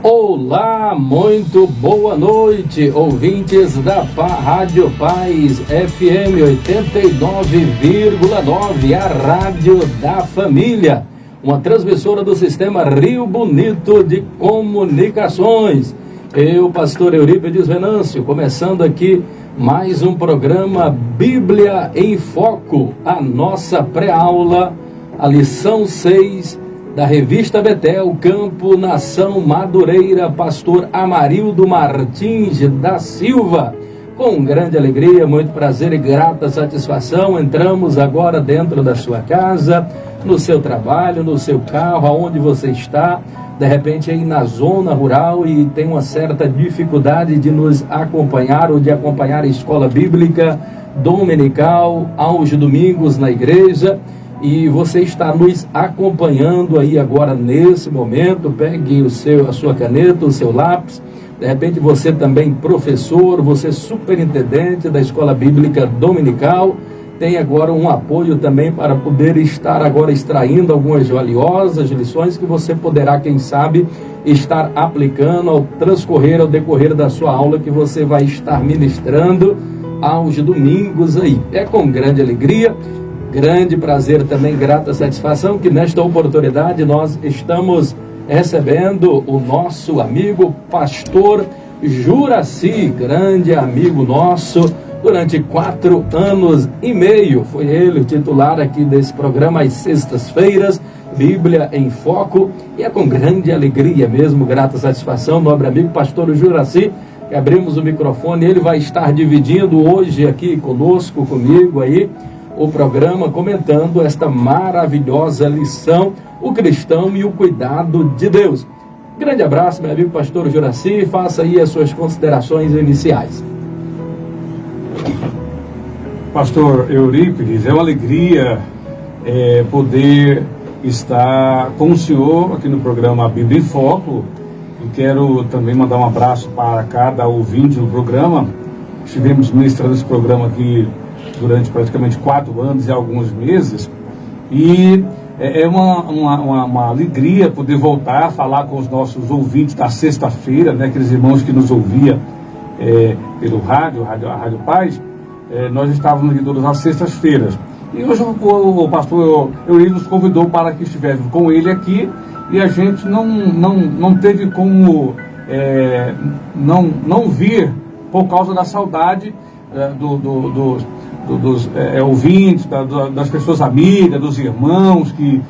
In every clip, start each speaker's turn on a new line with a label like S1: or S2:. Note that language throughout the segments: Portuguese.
S1: Olá, muito boa noite, ouvintes da Rádio Paz FM 89,9, a Rádio da Família, uma transmissora do Sistema Rio Bonito de Comunicações. Eu, pastor Eurípides Venâncio, começando aqui mais um programa Bíblia em Foco, a nossa pré-aula, a lição 6 da revista Betel, Campo Nação Madureira, pastor Amarildo Martins da Silva. Com grande alegria, muito prazer e grata satisfação, entramos agora dentro da sua casa, no seu trabalho, no seu carro, aonde você está, de repente aí na zona rural e tem uma certa dificuldade de nos acompanhar ou de acompanhar a escola bíblica dominical aos domingos na igreja. E você está nos acompanhando aí agora nesse momento, pegue a sua caneta, o seu lápis, de repente você também professor, você superintendente da escola bíblica dominical, tem agora um apoio também para poder estar agora extraindo algumas valiosas lições que você poderá, quem sabe, estar aplicando ao decorrer da sua aula que você vai estar ministrando aos domingos aí. É com grande alegria, grande prazer também, grata satisfação, que nesta oportunidade nós estamos recebendo o nosso amigo pastor Juraci, grande amigo nosso, durante 4 anos e meio, foi ele o titular aqui desse programa às sextas-feiras, Bíblia em Foco, e é com grande alegria mesmo, grata satisfação, nobre amigo pastor Juraci, que abrimos o microfone, ele vai estar dividindo hoje aqui conosco, comigo aí, o programa comentando esta maravilhosa lição, o cristão e o cuidado de Deus. Grande abraço, meu amigo pastor Juraci, faça aí as suas considerações iniciais.
S2: Pastor Eurípides, é uma alegria poder estar com o senhor aqui no programa Bíblia em Foco, e quero também mandar um abraço para cada ouvinte do programa. Estivemos ministrando esse programa aqui durante praticamente 4 anos e alguns meses, e é uma alegria poder voltar a falar com os nossos ouvintes da sexta-feira, né, aqueles irmãos que nos ouviam pelo rádio, a Rádio Paz. Nós estávamos aqui todas as sextas-feiras, e hoje o pastor Eurípides nos convidou para que estivéssemos com ele aqui, e a gente não teve como não vir por causa da saudade dos ouvintes, das pessoas amigas, dos irmãos que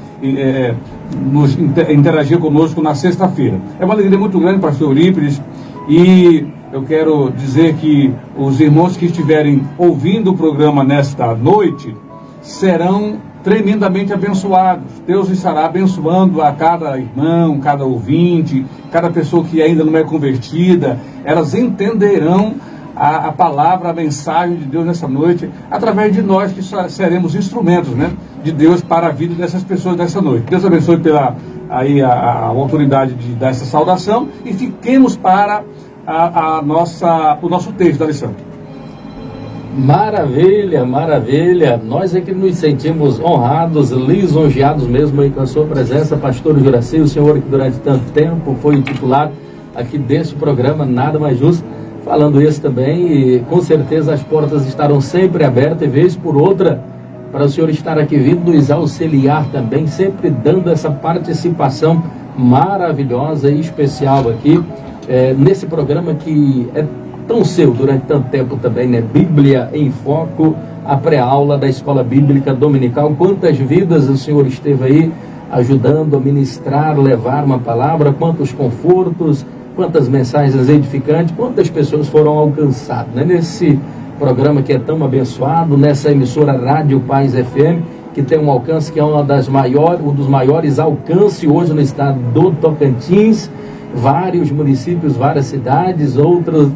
S2: nos interagiam conosco na sexta-feira. É uma alegria muito grande, pastor Eurípides, e eu quero dizer que os irmãos que estiverem ouvindo o programa nesta noite serão tremendamente abençoados. Deus estará abençoando a cada irmão, cada ouvinte, cada pessoa que ainda não é convertida. Elas entenderão a palavra, a mensagem de Deus nessa noite, através de nós que seremos instrumentos, né, de Deus para a vida dessas pessoas nessa noite. Deus abençoe pela a oportunidade de dar essa saudação, e fiquemos para o nosso texto da lição.
S1: Maravilha, maravilha. Nós é que nos sentimos honrados, lisonjeados mesmo aí com a sua presença, pastor Juraci, o senhor que durante tanto tempo foi o titular aqui desse programa, nada mais justo. Falando isso também, e com certeza as portas estarão sempre abertas, e vez por outra, para o senhor estar aqui vindo nos auxiliar também, sempre dando essa participação maravilhosa e especial aqui, nesse programa que é tão seu durante tanto tempo também, né? Bíblia em Foco, a pré-aula da Escola Bíblica Dominical. Quantas vidas o senhor esteve aí ajudando a ministrar, levar uma palavra, quantos confortos, quantas mensagens edificantes, quantas pessoas foram alcançadas, né? Nesse programa que é tão abençoado, nessa emissora Rádio Paz FM, que tem um alcance que é um dos maiores alcances hoje no estado do Tocantins, vários municípios, várias cidades, outros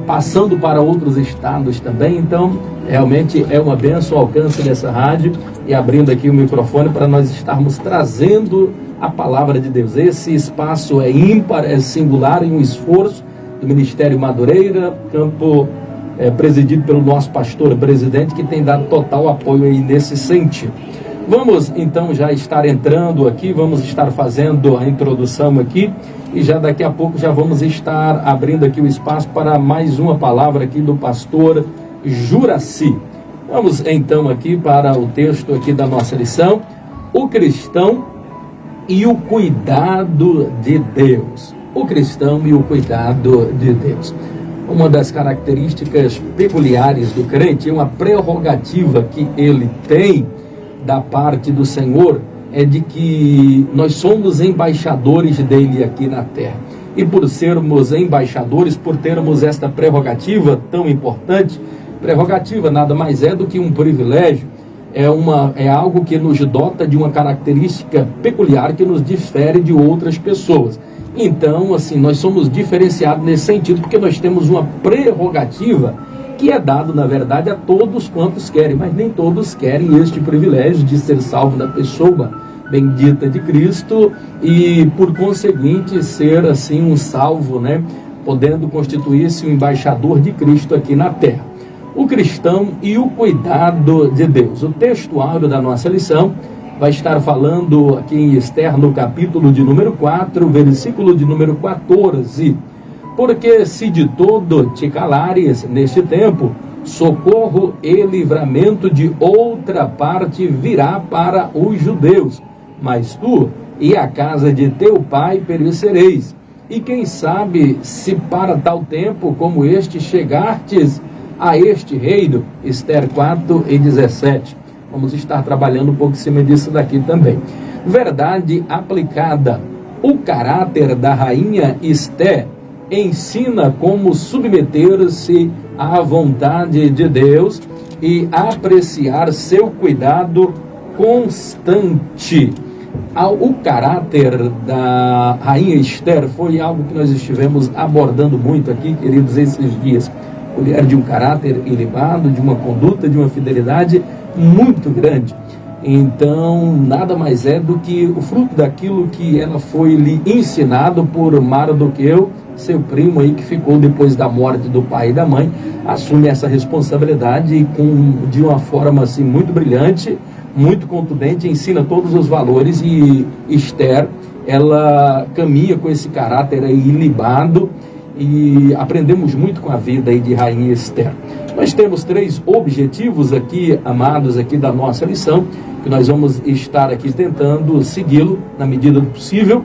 S1: passando para outros estados também. Então realmente é uma bênção o alcance dessa rádio, e abrindo aqui o microfone para nós estarmos trazendo a palavra de Deus. Esse espaço é ímpar, é singular, em um esforço do Ministério Madureira, campo presidido pelo nosso pastor presidente, que tem dado total apoio aí nesse sentido. Vamos então já estar entrando aqui, vamos estar fazendo a introdução aqui e já daqui a pouco já vamos estar abrindo aqui o espaço para mais uma palavra aqui do pastor Juraci. Vamos então aqui para o texto aqui da nossa lição, o cristão e o cuidado de Deus. O cristão e o cuidado de Deus. Uma das características peculiares do crente, uma prerrogativa que ele tem da parte do Senhor, é de que nós somos embaixadores dele aqui na terra. E por sermos embaixadores, por termos esta prerrogativa tão importante, prerrogativa nada mais é do que um privilégio, é algo que nos dota de uma característica peculiar que nos difere de outras pessoas. Então, assim, nós somos diferenciados nesse sentido, porque nós temos uma prerrogativa que é dado, na verdade, a todos quantos querem, mas nem todos querem este privilégio de ser salvo da pessoa bendita de Cristo e, por conseguinte, ser, assim, um salvo, né? Podendo constituir-se um embaixador de Cristo aqui na terra. O cristão e o cuidado de Deus. O texto áureo da nossa lição vai estar falando aqui em Esther, no capítulo de número 4, versículo de número 14. Porque se de todo te calares neste tempo, socorro e livramento de outra parte virá para os judeus. Mas tu e a casa de teu pai perecereis. E quem sabe se para tal tempo como este chegartes a este reino. Esther 4:17. Vamos estar trabalhando um pouco em cima disso daqui também. Verdade aplicada. O caráter da rainha Esther ensina como submeter-se à vontade de Deus e apreciar seu cuidado constante. O caráter da rainha Esther foi algo que nós estivemos abordando muito aqui, queridos, esses dias. Mulher de um caráter ilibado, de uma conduta, de uma fidelidade muito grande. Então, nada mais é do que o fruto daquilo que ela foi lhe ensinado por Mardoqueu, seu primo aí que ficou depois da morte do pai e da mãe, assume essa responsabilidade e de uma forma assim muito brilhante, muito contundente, ensina todos os valores e Esther, ela caminha com esse caráter aí ilibado e aprendemos muito com a vida aí de rainha Esther. Nós temos 3 objetivos aqui, amados, aqui da nossa lição, que nós vamos estar aqui tentando segui-lo na medida do possível.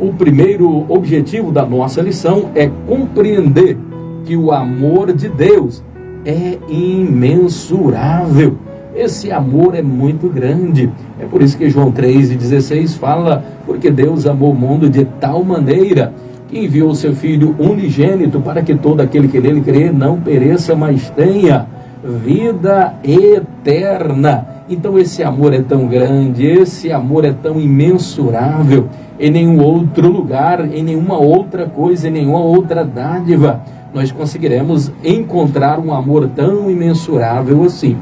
S1: O primeiro objetivo da nossa lição é compreender que o amor de Deus é imensurável. Esse amor é muito grande. É por isso que João 3:16 fala, porque Deus amou o mundo de tal maneira que enviou o seu Filho unigênito para que todo aquele que nele crê não pereça, mas tenha vida eterna. Então esse amor é tão grande, esse amor é tão imensurável. Em nenhum outro lugar, em nenhuma outra coisa, em nenhuma outra dádiva, nós conseguiremos encontrar um amor tão imensurável assim.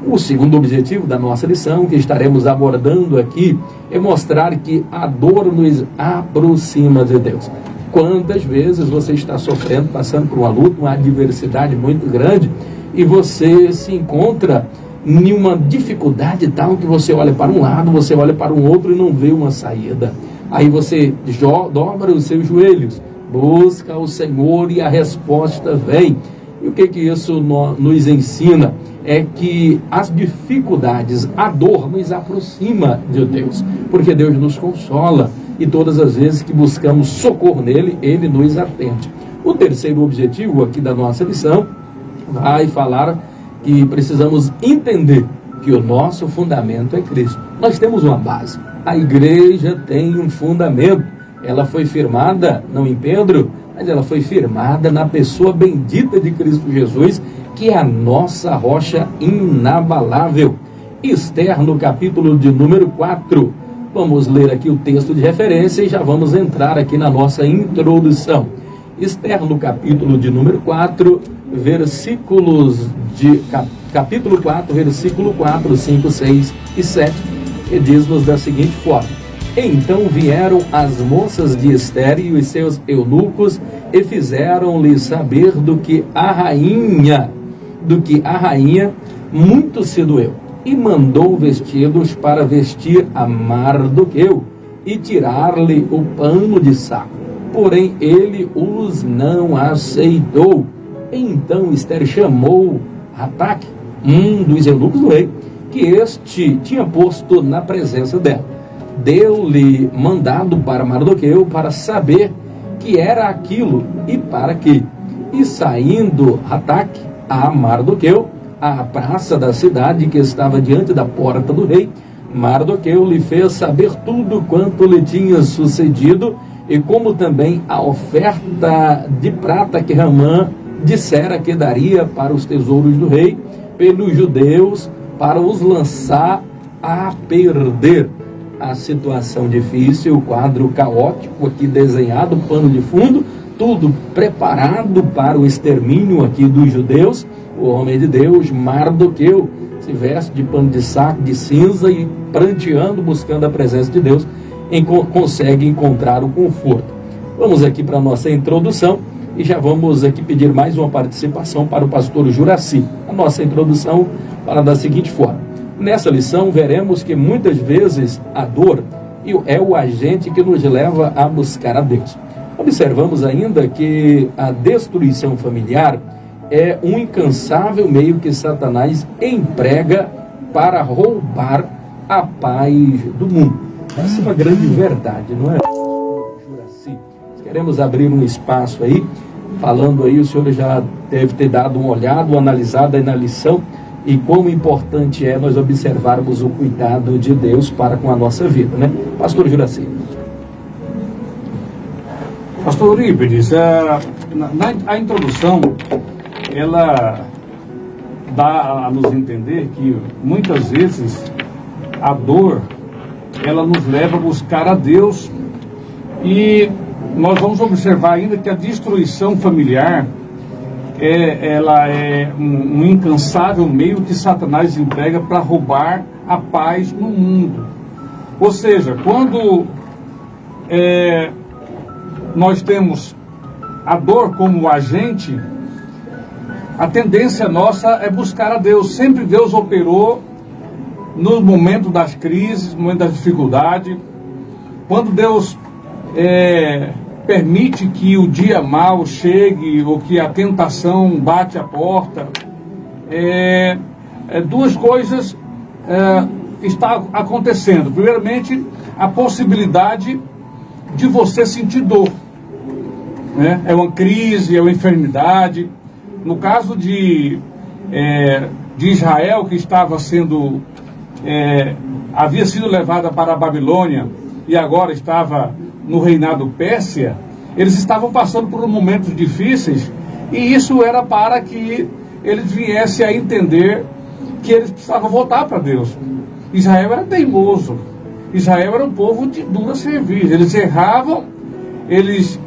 S1: O segundo objetivo da nossa lição, que estaremos abordando aqui, é mostrar que a dor nos aproxima de Deus. Quantas vezes você está sofrendo, passando por uma luta, uma adversidade muito grande, e você se encontra em uma dificuldade tal que você olha para um lado, você olha para um outro e não vê uma saída. Aí você dobra os seus joelhos, busca o Senhor e a resposta vem. E o que isso nos ensina? É que as dificuldades, a dor nos aproxima de Deus, porque Deus nos consola e todas as vezes que buscamos socorro nele, ele nos atende. O terceiro objetivo aqui da nossa lição vai falar que precisamos entender que o nosso fundamento é Cristo. Nós temos uma base. A igreja tem um fundamento. Ela foi firmada, não em Pedro, mas ela foi firmada na pessoa bendita de Cristo Jesus, que é a nossa rocha inabalável. Esther, no capítulo de número 4. Vamos ler aqui o texto de referência e já vamos entrar aqui na nossa introdução. Esther, no capítulo de número 4, capítulo 4, versículo 4, 5, 6 e 7, que diz-nos da seguinte forma: Então vieram as moças de Esther e os seus eunucos e fizeram-lhe saber do que a rainha muito se doeu. e mandou vesti-los para vestir a Mardoqueu e tirar-lhe o pano de saco. Porém, ele os não aceitou. Então Ester chamou Hataque, um dos eunucos do rei, que este tinha posto na presença dela. Deu-lhe mandado para Mardoqueu para saber que era aquilo e para quê. E saindo Hataque a Mardoqueu, à praça da cidade que estava diante da porta do rei, Mardoqueu lhe fez saber tudo quanto lhe tinha sucedido e como também a oferta de prata que Ramã dissera que daria para os tesouros do rei pelos judeus para os lançar a perder. A situação difícil, o quadro caótico aqui desenhado, pano de fundo, tudo preparado para o extermínio aqui dos judeus. O homem de Deus, Mardoqueu, se veste de pano de saco, de cinza e pranteando, buscando a presença de Deus, consegue encontrar o conforto. Vamos aqui para a nossa introdução e já vamos aqui pedir mais uma participação para o pastor Juraci. A nossa introdução para da seguinte forma: nessa lição veremos que muitas vezes a dor é o agente que nos leva a buscar a Deus. Observamos ainda que a destruição familiar é um incansável meio que Satanás emprega para roubar a paz do mundo. Essa é uma grande verdade, não é? Juraci, queremos abrir um espaço aí, falando aí, o senhor já deve ter dado uma olhada, uma analisada aí na lição, e quão importante é nós observarmos o cuidado de Deus para com a nossa vida, né? Pastor Juraci.
S2: Pastor Eurípides, a introdução, ela dá a nos entender que muitas vezes a dor, ela nos leva a buscar a Deus, e nós vamos observar ainda que a destruição familiar ela é um incansável meio que Satanás emprega para roubar a paz no mundo. Ou seja, quando nós temos a dor como agente, a tendência nossa é buscar a Deus. Sempre Deus operou no momento das crises, no momento da dificuldade. Quando Deus permite que o dia mau chegue, ou que a tentação bate a porta, duas coisas estão acontecendo. Primeiramente, a possibilidade de você sentir dor, né? É uma crise, é uma enfermidade. No caso de Israel, que estava sendo havia sido levada para a Babilônia e agora estava no reinado Pérsia, eles estavam passando por momentos difíceis, e isso era para que eles viessem a entender que eles precisavam voltar para Deus. Israel era teimoso, Israel era um povo de dura serviço, eles erravam, eles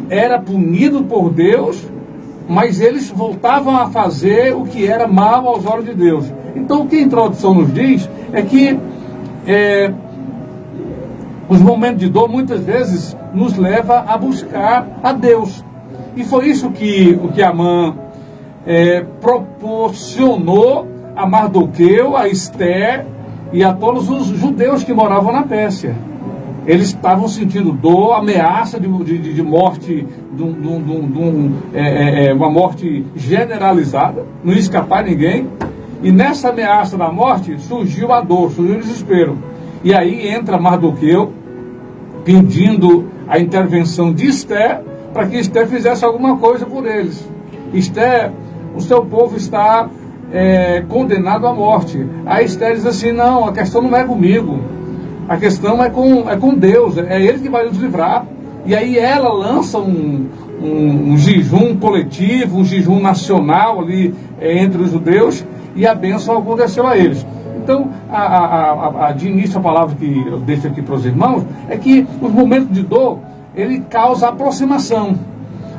S2: era punido por Deus, mas eles voltavam a fazer o que era mal aos olhos de Deus. Então, o que a introdução nos diz é que os momentos de dor muitas vezes nos leva a buscar a Deus. E foi isso que Amã proporcionou a Mardoqueu, a Ester e a todos os judeus que moravam na Pérsia. Eles estavam sentindo dor, ameaça de morte, uma morte generalizada, não ia escapar ninguém. E nessa ameaça da morte surgiu a dor, surgiu o desespero. E aí entra Mardoqueu pedindo a intervenção de Ester para que Ester fizesse alguma coisa por eles. Ester, o seu povo está condenado à morte. A Ester diz assim: não, a questão não é comigo, a questão é com Deus, é Ele que vai nos livrar. E aí ela lança um jejum coletivo, um jejum nacional ali entre os judeus, e a bênção aconteceu a eles. Então, de início, a palavra que eu deixo aqui para os irmãos é que os momentos de dor, ele causa aproximação.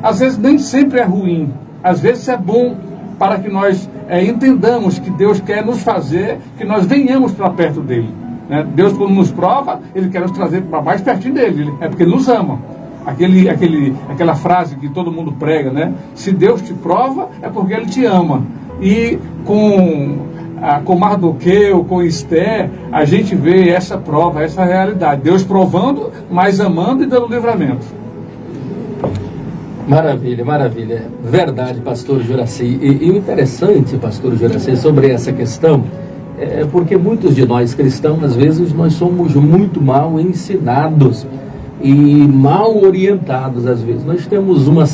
S2: Às vezes nem sempre é ruim, às vezes é bom, para que nós entendamos que Deus quer nos fazer, que nós venhamos para perto dele, né? Deus, quando nos prova, Ele quer nos trazer para mais pertinho dele, é porque Ele nos ama. Aquela frase que todo mundo prega, né? Se Deus te prova, é porque Ele te ama. E com com Mardoqueu, com Esté, a gente vê essa prova, essa realidade. Deus provando, mas amando e dando livramento.
S1: Maravilha, maravilha. Verdade, pastor Juraci. E o interessante, pastor Juraci, sobre essa questão, é porque muitos de nós cristãos, às vezes, nós somos muito mal ensinados e mal orientados, às vezes. Nós temos uma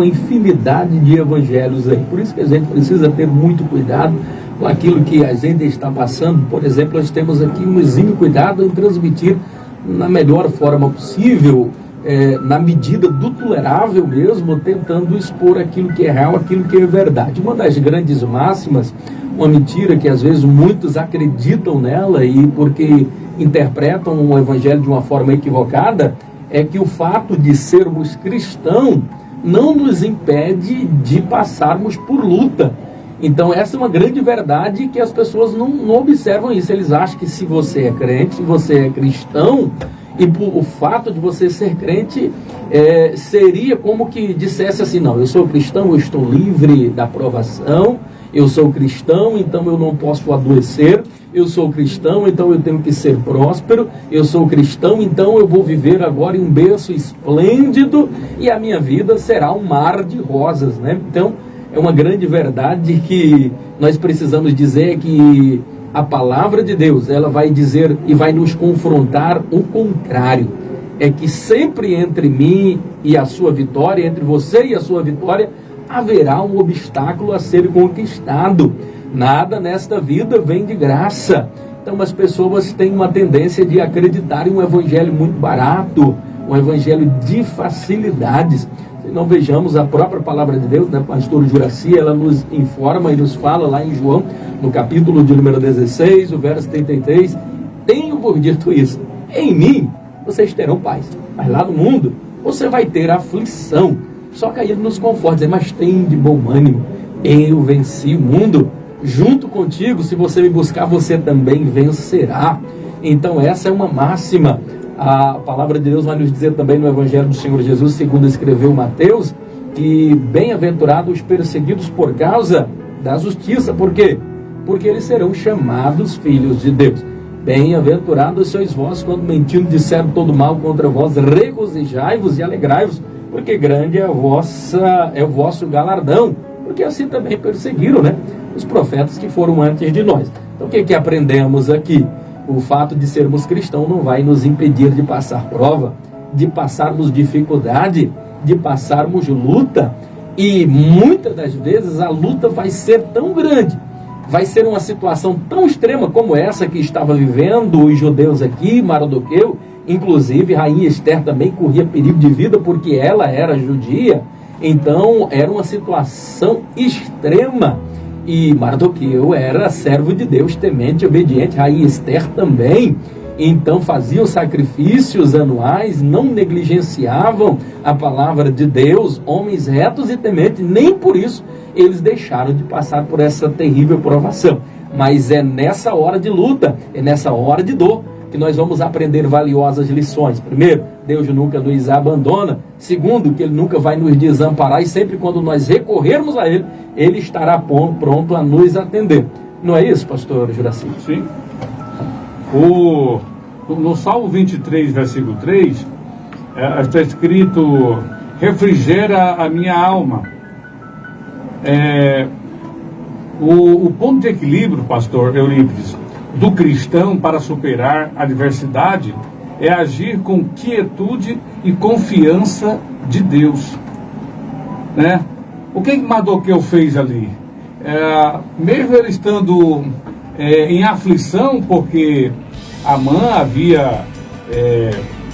S1: infinidade de evangelhos aí. Por isso que a gente precisa ter muito cuidado com aquilo que a gente está passando. Por exemplo, nós temos aqui um exímio cuidado em transmitir na melhor forma possível, na medida do tolerável mesmo, tentando expor aquilo que é real, aquilo que é verdade. Uma das grandes máximas, uma mentira que às vezes muitos acreditam nela e porque interpretam o evangelho de uma forma equivocada, é que o fato de sermos cristãos não nos impede de passarmos por luta. Então essa é uma grande verdade que as pessoas não observam isso. Eles acham que se você é crente, se você é cristão, e o fato de você ser crente seria como que dissesse assim: não, eu sou cristão, eu estou livre da provação, eu sou cristão, então eu não posso adoecer, eu sou cristão, então eu tenho que ser próspero, eu sou cristão, então eu vou viver agora em um berço esplêndido e a minha vida será um mar de rosas, né? Então é uma grande verdade que nós precisamos dizer que a palavra de Deus, ela vai dizer e vai nos confrontar o contrário. É que sempre entre mim e a sua vitória, entre você e a sua vitória, haverá um obstáculo a ser conquistado. Nada nesta vida vem de graça. Então as pessoas têm uma tendência de acreditar em um evangelho muito barato, um evangelho de facilidades. Se não vejamos a própria palavra de Deus, né? Pastor Juraci, ela nos informa e nos fala lá em João, no capítulo de número 16, o verso 33, tenho-vos dito isso, em mim vocês terão paz, mas lá no mundo você vai ter aflição. Só que aí ele nos conforta, dizer, mas tem de bom ânimo, eu venci o mundo, junto contigo, se você me buscar, você também vencerá. Então essa é uma máxima. A palavra de Deus vai nos dizer também no Evangelho do Senhor Jesus, segundo escreveu Mateus, que bem-aventurados os perseguidos por causa da justiça. Por quê? Porque eles serão chamados filhos de Deus. Bem-aventurados sois vós, quando mentindo disseram todo mal contra vós, regozijai-vos e alegrai-vos, porque grande é o vosso galardão, porque assim também perseguiram, né, os profetas que foram antes de nós. Então o que aprendemos aqui? O fato de sermos cristãos não vai nos impedir de passar prova, de passarmos dificuldade, de passarmos luta. E muitas das vezes a luta vai ser tão grande, vai ser uma situação tão extrema como essa que estava vivendo os judeus aqui, Mardoqueu. Inclusive Rainha Esther também corria perigo de vida porque ela era judia. Então era uma situação extrema. E Mardoqueu era servo de Deus, temente, obediente. Rainha Esther também. Então faziam sacrifícios anuais, não negligenciavam a palavra de Deus, homens retos e tementes. Nem por isso eles deixaram de passar por essa terrível provação. Mas é nessa hora de luta, é nessa hora de dor, que nós vamos aprender valiosas lições. Primeiro, Deus nunca nos abandona. Segundo, que Ele nunca vai nos desamparar. E sempre quando nós recorrermos a Ele, Ele estará pronto a nos atender. Não é isso, pastor Juraci?
S2: Sim. No Salmo 23, versículo 3, está escrito: refrigera a minha alma. O ponto de equilíbrio, pastor Eurípides, do cristão para superar a adversidade é agir com quietude e confiança de Deus, né? O que Mardoqueu fez ali? Mesmo ele estando em aflição, porque Amã havia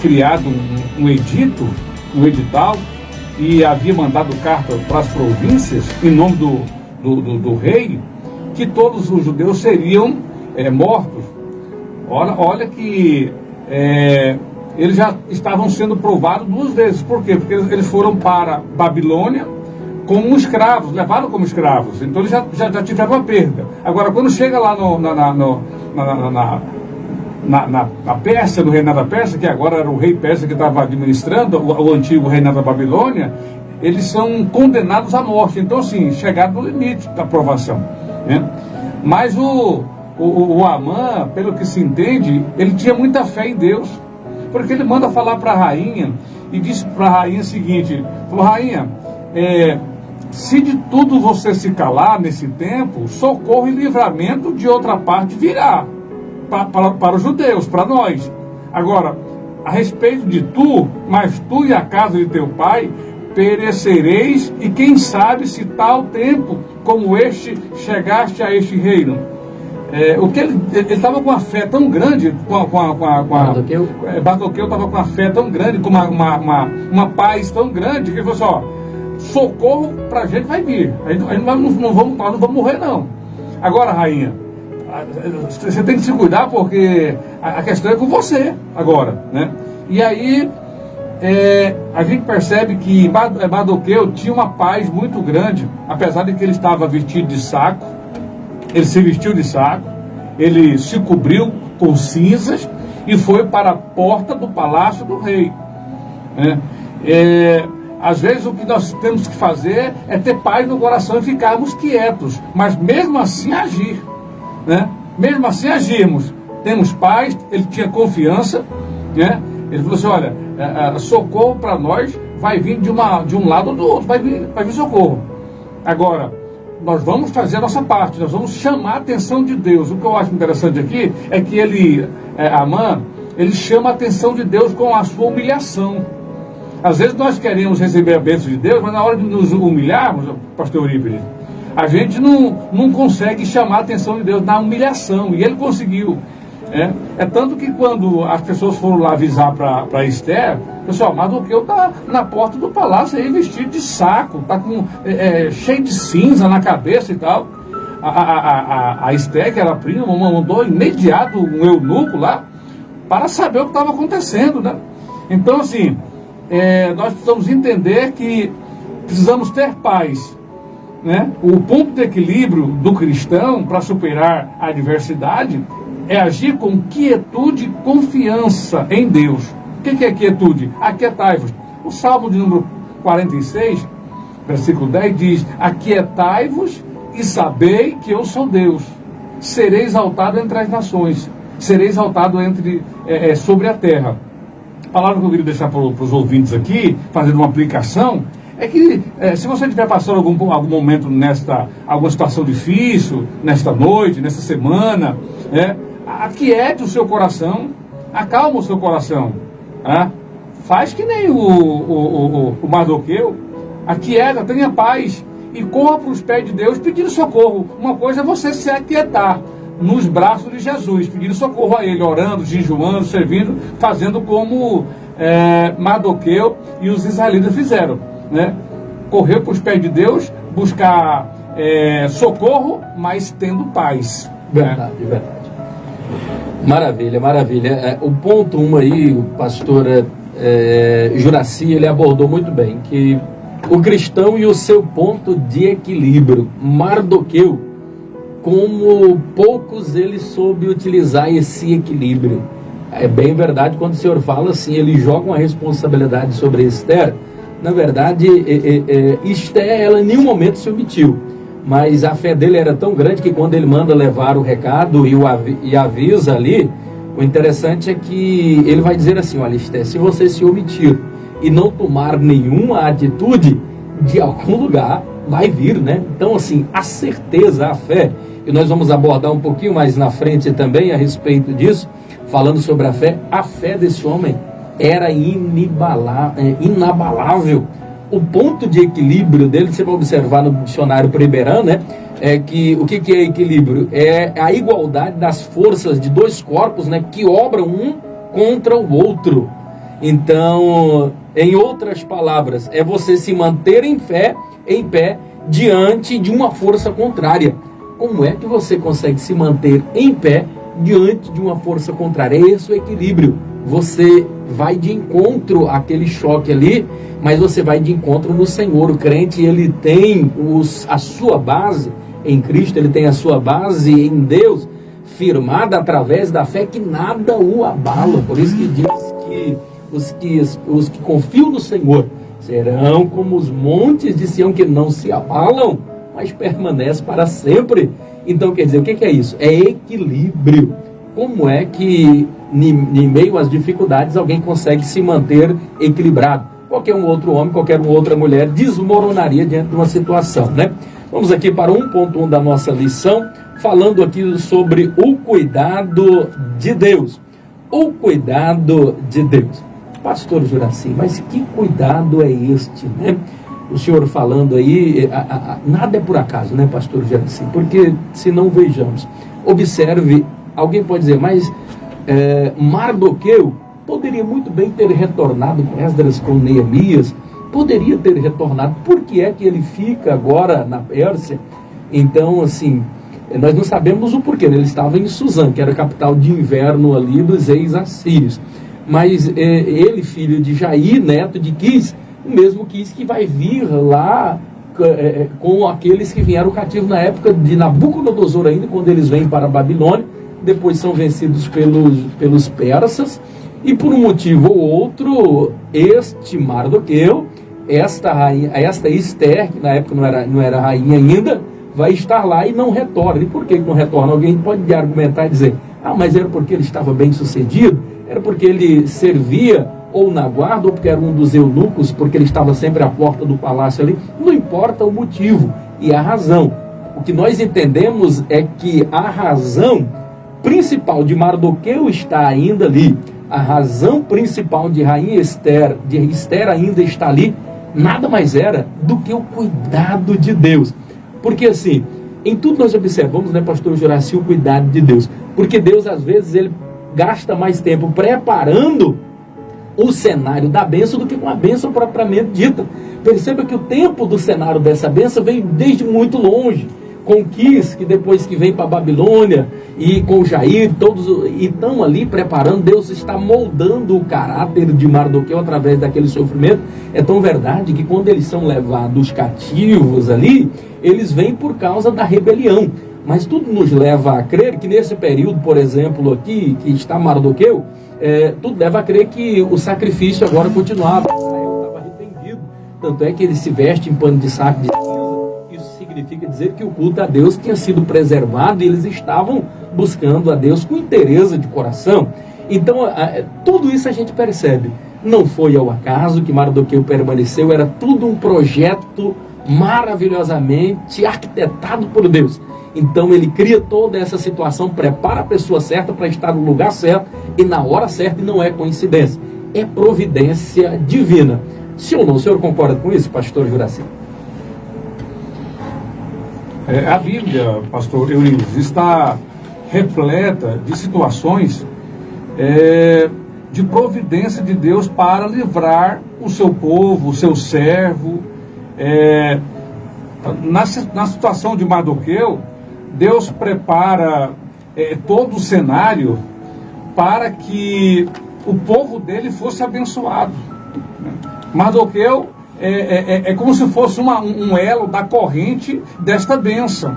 S2: criado um edital, e havia mandado carta para as províncias, em nome do rei, que todos os judeus seriam mortos. Olha que eles já estavam sendo provados 2 vezes. Por quê? Porque eles foram para Babilônia como escravos, levaram como escravos. Então eles já tiveram uma perda. Agora, quando chega lá na Pérsia, no reinado da Pérsia, que agora era o rei Pérsia que estava administrando o antigo reinado da Babilônia, eles são condenados à morte. Então, assim, chegaram no limite da provação, né? Mas o Amã, pelo que se entende, ele tinha muita fé em Deus, porque ele manda falar para a rainha, e disse para a rainha o seguinte, falou, rainha, se de tudo você se calar nesse tempo, socorro e livramento de outra parte virá, para os judeus, para nós. Agora, a respeito de tu, mas tu e a casa de teu pai, perecereis, e quem sabe se tal tempo como este chegaste a este reino. O que ele estava com uma fé tão grande, Mardoqueu estava com uma fé tão grande, com uma paz tão grande, que ele falou assim, socorro para a gente vai vir, nós não vamos morrer não. Agora, rainha, você tem que se cuidar, porque a questão é com você agora, né? E aí a gente percebe que Mardoqueu tinha uma paz muito grande, apesar de que ele estava vestido de saco. Ele se vestiu de saco, ele se cobriu com cinzas e foi para a porta do palácio do rei, né? Às vezes o que nós temos que fazer é ter paz no coração e ficarmos quietos, mas mesmo assim agir, né? Mesmo assim agirmos, temos paz. Ele tinha confiança, né? Ele falou assim, olha, socorro para nós vai vir de um lado ou do outro, vai vir socorro. Agora, nós vamos fazer a nossa parte, nós vamos chamar a atenção de Deus. O que eu acho interessante aqui é que Amã, ele chama a atenção de Deus com a sua humilhação. Às vezes nós queremos receber a bênção de Deus, mas na hora de nos humilharmos, pastor Eurípides, a gente não consegue chamar a atenção de Deus na humilhação, e ele conseguiu. É tanto que quando as pessoas foram lá avisar para Esther, pessoal, Mardoqueu está na porta do palácio aí, vestido de saco, está cheio de cinza na cabeça e tal. A Esther, que era a prima, mandou imediato um eunuco lá para saber o que estava acontecendo, né? Então, assim, nós precisamos entender que precisamos ter paz, né? O ponto de equilíbrio do cristão para superar a adversidade é agir com quietude e confiança em Deus. O que é quietude? Aquietai-vos. O Salmo de número 46, versículo 10 diz, aquietai-vos e sabei que eu sou Deus. Serei exaltado entre as nações. Serei exaltado sobre a terra. A palavra que eu queria deixar para os ouvintes aqui, fazendo uma aplicação, é que se você estiver passando algum momento alguma situação difícil, nesta noite, nesta semana, aquiete o seu coração, acalma o seu coração, faz que nem o Mardoqueu, aquieta, tenha paz e corra para os pés de Deus pedindo socorro. Uma coisa é você se aquietar nos braços de Jesus, pedindo socorro a Ele, orando, jejuando, servindo, fazendo como Mardoqueu e os israelitas fizeram, né? Correr para os pés de Deus, buscar socorro, mas tendo paz.
S1: Verdade, verdade. Maravilha, maravilha. O ponto 1 aí, o pastor Juraci, ele abordou muito bem, que o cristão e o seu ponto de equilíbrio. Mardoqueu, como poucos, ele soube utilizar esse equilíbrio. É bem verdade quando o senhor fala assim, ele joga uma responsabilidade sobre Esther. Na verdade, Esther, ela em nenhum momento se omitiu, mas a fé dele era tão grande que quando ele manda levar o recado e avisa ali, o interessante é que ele vai dizer assim, olha Esther, se você se omitir e não tomar nenhuma atitude, de algum lugar vai vir, né? Então assim, a certeza, a fé, e nós vamos abordar um pouquinho mais na frente também a respeito disso, falando sobre a fé desse homem era inabalável. O ponto de equilíbrio dele, você vai observar no dicionário Primeirão, né? É que o que é equilíbrio? É a igualdade das forças de dois corpos, né? Que obram um contra o outro. Então, em outras palavras, é você se manter em pé diante de uma força contrária. Como é que você consegue se manter em pé diante de uma força contrária? Esse é o equilíbrio. Você vai de encontro àquele choque ali, mas você vai de encontro no Senhor. O crente, ele tem a sua base em Cristo, ele tem a sua base em Deus, firmada através da fé, que nada o abala. Por isso que diz que os que confiam no Senhor serão como os montes de Sião, que não se abalam, mas permanecem para sempre. Então, quer dizer, o que é isso? É equilíbrio. Como é que, em meio às dificuldades, alguém consegue se manter equilibrado? Qualquer um outro homem, qualquer uma outra mulher desmoronaria diante de uma situação, né? Vamos aqui para 1.1 da nossa lição, falando aqui sobre o cuidado de Deus. O cuidado de Deus. Pastor Juraci, mas que cuidado é este, né? O senhor falando aí, nada é por acaso, né, pastor Juraci? Porque, se não vejamos, observe, alguém pode dizer, mas Mardoqueu poderia muito bem ter retornado com Esdras, com Neemias, poderia ter retornado. Por que é que ele fica agora na Pérsia? Então, assim, nós não sabemos o porquê. Ele estava em Suzã, que era a capital de inverno ali dos ex-assírios. Mas ele, filho de Jair, neto de Quis, o mesmo Quis que vai vir lá com aqueles que vieram cativos na época de Nabucodonosor ainda, quando eles vêm para a Babilônia, depois são vencidos pelos persas, e por um motivo ou outro, este Mardoqueu, esta Esther, que na época não era rainha ainda, vai estar lá e não retorna. E por que não retorna? Alguém pode argumentar e dizer, mas era porque ele estava bem sucedido, era porque ele servia ou na guarda, ou porque era um dos eunucos, porque ele estava sempre à porta do palácio ali. Não importa o motivo e a razão. O que nós entendemos é que a razão principal de Mardoqueu está ainda ali. A razão principal de rainha Esther, ainda está ali, nada mais era do que o cuidado de Deus. Porque assim, em tudo nós observamos, né, pastor Juraci, o cuidado de Deus. Porque Deus, às vezes, ele gasta mais tempo preparando o cenário da bênção do que com a bênção propriamente dita. Perceba que o tempo do cenário dessa bênção vem desde muito longe. Com Quis, que depois que vem para a Babilônia, e com Jair, todos estão ali preparando. Deus está moldando o caráter de Mardoqueu através daquele sofrimento. É tão verdade que quando eles são levados cativos ali, eles vêm por causa da rebelião. Mas tudo nos leva a crer que nesse período, por exemplo, aqui, que está Mardoqueu, tudo leva a crer que o sacrifício agora continuava. Israel estava arrependido. Tanto é que ele se veste em pano de saco de cinza. Isso significa dizer que o culto a Deus tinha sido preservado e eles estavam buscando a Deus com interesse de coração. Então, tudo isso a gente percebe. Não foi ao acaso que Mardoqueu permaneceu, era tudo um projeto maravilhosamente arquitetado por Deus. Então ele cria toda essa situação, prepara a pessoa certa para estar no lugar certo e na hora certa, e não é coincidência, é providência divina. Sim ou não? O senhor concorda com isso, pastor Juraci?
S2: A Bíblia, pastor Euripides, está repleta de situações de providência de Deus para livrar o seu povo, o seu servo. Na situação de Mardoqueu, Deus prepara todo o cenário para que o povo dele fosse abençoado. Mardoqueu é como se fosse um elo da corrente desta bênção.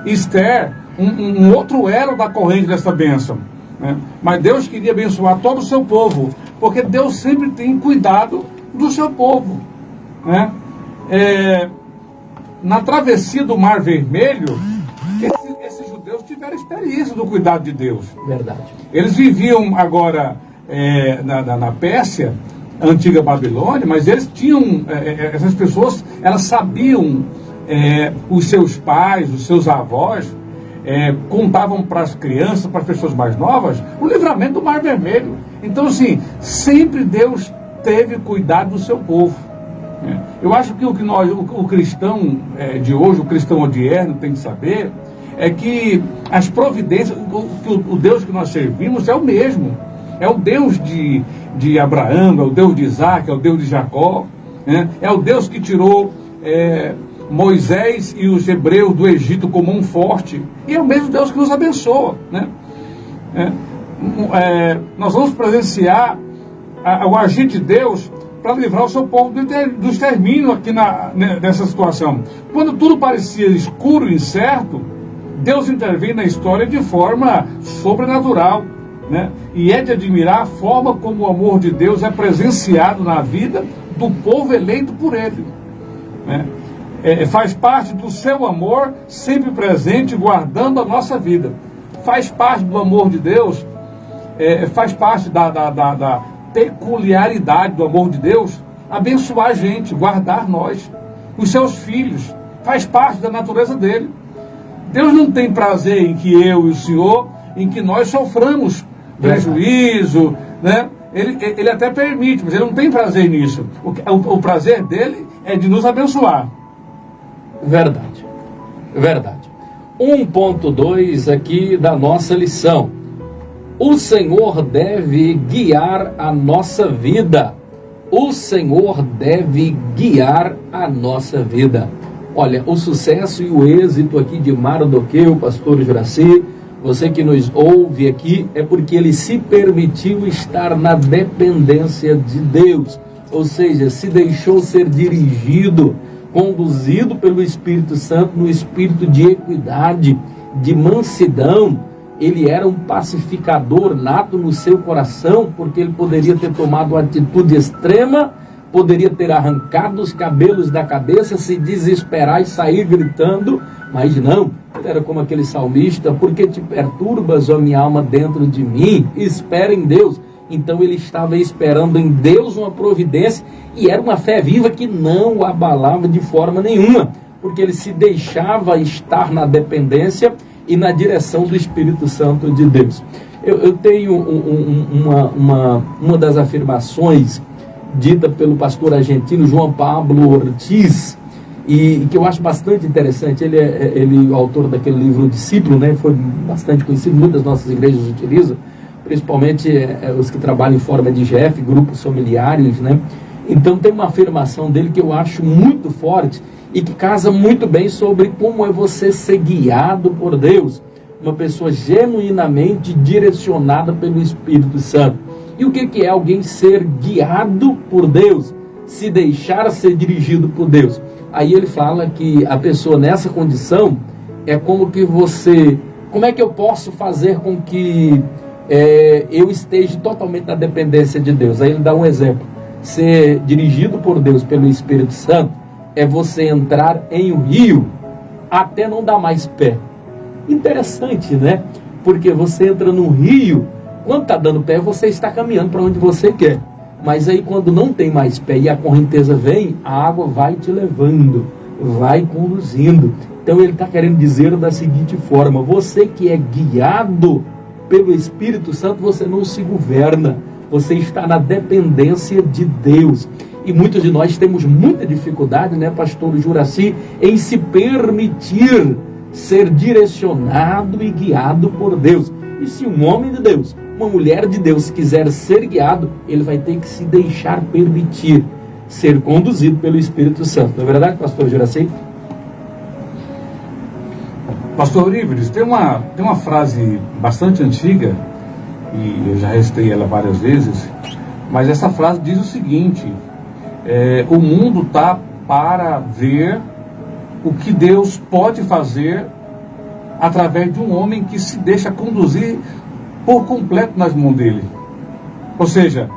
S2: Esther, um outro elo da corrente desta bênção. Né? Mas Deus queria abençoar todo o seu povo, porque Deus sempre tem cuidado do seu povo. Né? Na travessia do Mar Vermelho, esses judeus tiveram experiência do cuidado de Deus.
S1: Verdade.
S2: Eles viviam agora na Pérsia, antiga Babilônia, mas eles tinham, essas pessoas, elas sabiam, os seus pais, os seus avós, contavam para as crianças, para as pessoas mais novas, o livramento do Mar Vermelho. Então, assim, sempre Deus teve cuidado do seu povo. Eu acho que o cristão de hoje, o cristão odierno, tem que saber é que as providências, o Deus que nós servimos é o mesmo. É o Deus de Abraão, é o Deus de Isaac, é o Deus de Jacó, né? É o Deus que tirou Moisés e os hebreus do Egito como um forte, e é o mesmo Deus que nos abençoa, né? Nós vamos presenciar o agir de Deus para livrar o seu povo do extermínio aqui nessa situação. Quando tudo parecia escuro e incerto, Deus intervém na história de forma sobrenatural, né? E é de admirar a forma como o amor de Deus é presenciado na vida do povo eleito por Ele, né? faz parte do seu amor sempre presente, guardando a nossa vida. Faz parte do amor de Deus, faz parte da peculiaridade do amor de Deus, abençoar a gente, guardar nós, os seus filhos. Faz parte da natureza dele. Deus não tem prazer em que eu e o Senhor, em que nós soframos prejuízo, né? Ele até permite, mas ele não tem prazer nisso. O prazer dele é de nos abençoar.
S1: Verdade. 1.2 aqui da nossa lição. O Senhor deve guiar a nossa vida. O Senhor deve guiar a nossa vida. Olha, o sucesso e o êxito aqui de Mardoqueu, pastor Juraci, você que nos ouve aqui, é porque ele se permitiu estar na dependência de Deus. Ou seja, se deixou ser dirigido, conduzido pelo Espírito Santo no espírito de equidade, de mansidão. Ele era um pacificador nato no seu coração, porque ele poderia ter tomado uma atitude extrema, poderia ter arrancado os cabelos da cabeça, se desesperar e sair gritando, mas não. Ele era como aquele salmista: porque te perturbas, ó minha alma, dentro de mim? Espera em Deus. Então ele estava esperando em Deus uma providência, e era uma fé viva que não o abalava de forma nenhuma, porque ele se deixava estar na dependência e na direção do Espírito Santo de Deus. Eu tenho uma das afirmações dita pelo pastor argentino João Pablo Ortiz, e que eu acho bastante interessante. Ele é o autor daquele livro O Discípulo, né? Foi bastante conhecido, muitas nossas igrejas utilizam, principalmente os que trabalham em forma de GF, grupos familiares, né? Então tem uma afirmação dele que eu acho muito forte e que casa muito bem sobre como é você ser guiado por Deus, uma pessoa genuinamente direcionada pelo Espírito Santo. E o que é alguém ser guiado por Deus? Se deixar ser dirigido por Deus. Aí ele fala que a pessoa nessa condição é como que você... Como é que eu posso fazer com que eu esteja totalmente na dependência de Deus? Aí ele dá um exemplo. Ser dirigido por Deus pelo Espírito Santo é você entrar em um rio até não dar mais pé. Interessante, né? Porque você entra num rio, quando está dando pé, você está caminhando para onde você quer. Mas aí quando não tem mais pé e a correnteza vem, a água vai te levando, vai conduzindo. Então ele está querendo dizer da seguinte forma: você que é guiado pelo Espírito Santo, você não se governa, você está na dependência de Deus. E muitos de nós temos muita dificuldade, né, pastor Juraci, em se permitir ser direcionado e guiado por Deus. E se um homem de Deus, uma mulher de Deus quiser ser guiado, ele vai ter que se deixar permitir ser conduzido pelo Espírito Santo. Não é verdade, pastor Juraci?
S2: Pastor Eurípides, tem uma frase bastante antiga, e eu já recitei ela várias vezes, mas essa frase diz o seguinte: o mundo está para ver o que Deus pode fazer através de um homem que se deixa conduzir por completo nas mãos dele. Ou seja,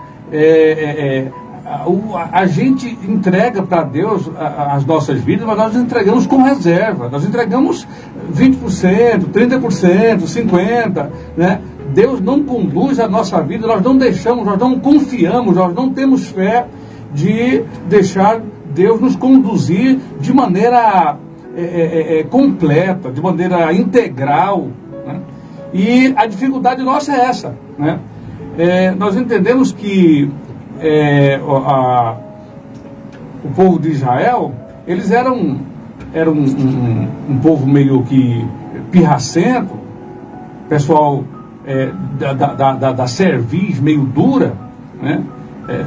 S2: a gente entrega para Deus as nossas vidas, mas nós entregamos com reserva. Nós entregamos 20%, 30%, 50%, né? Deus não conduz a nossa vida, nós não deixamos, nós não confiamos, nós não temos fé de deixar Deus nos conduzir de maneira completa, de maneira integral, né? E a dificuldade nossa é essa, né? Nós entendemos que o povo de Israel, eles eram um povo meio que pirracento, pessoal da cerviz meio dura, né?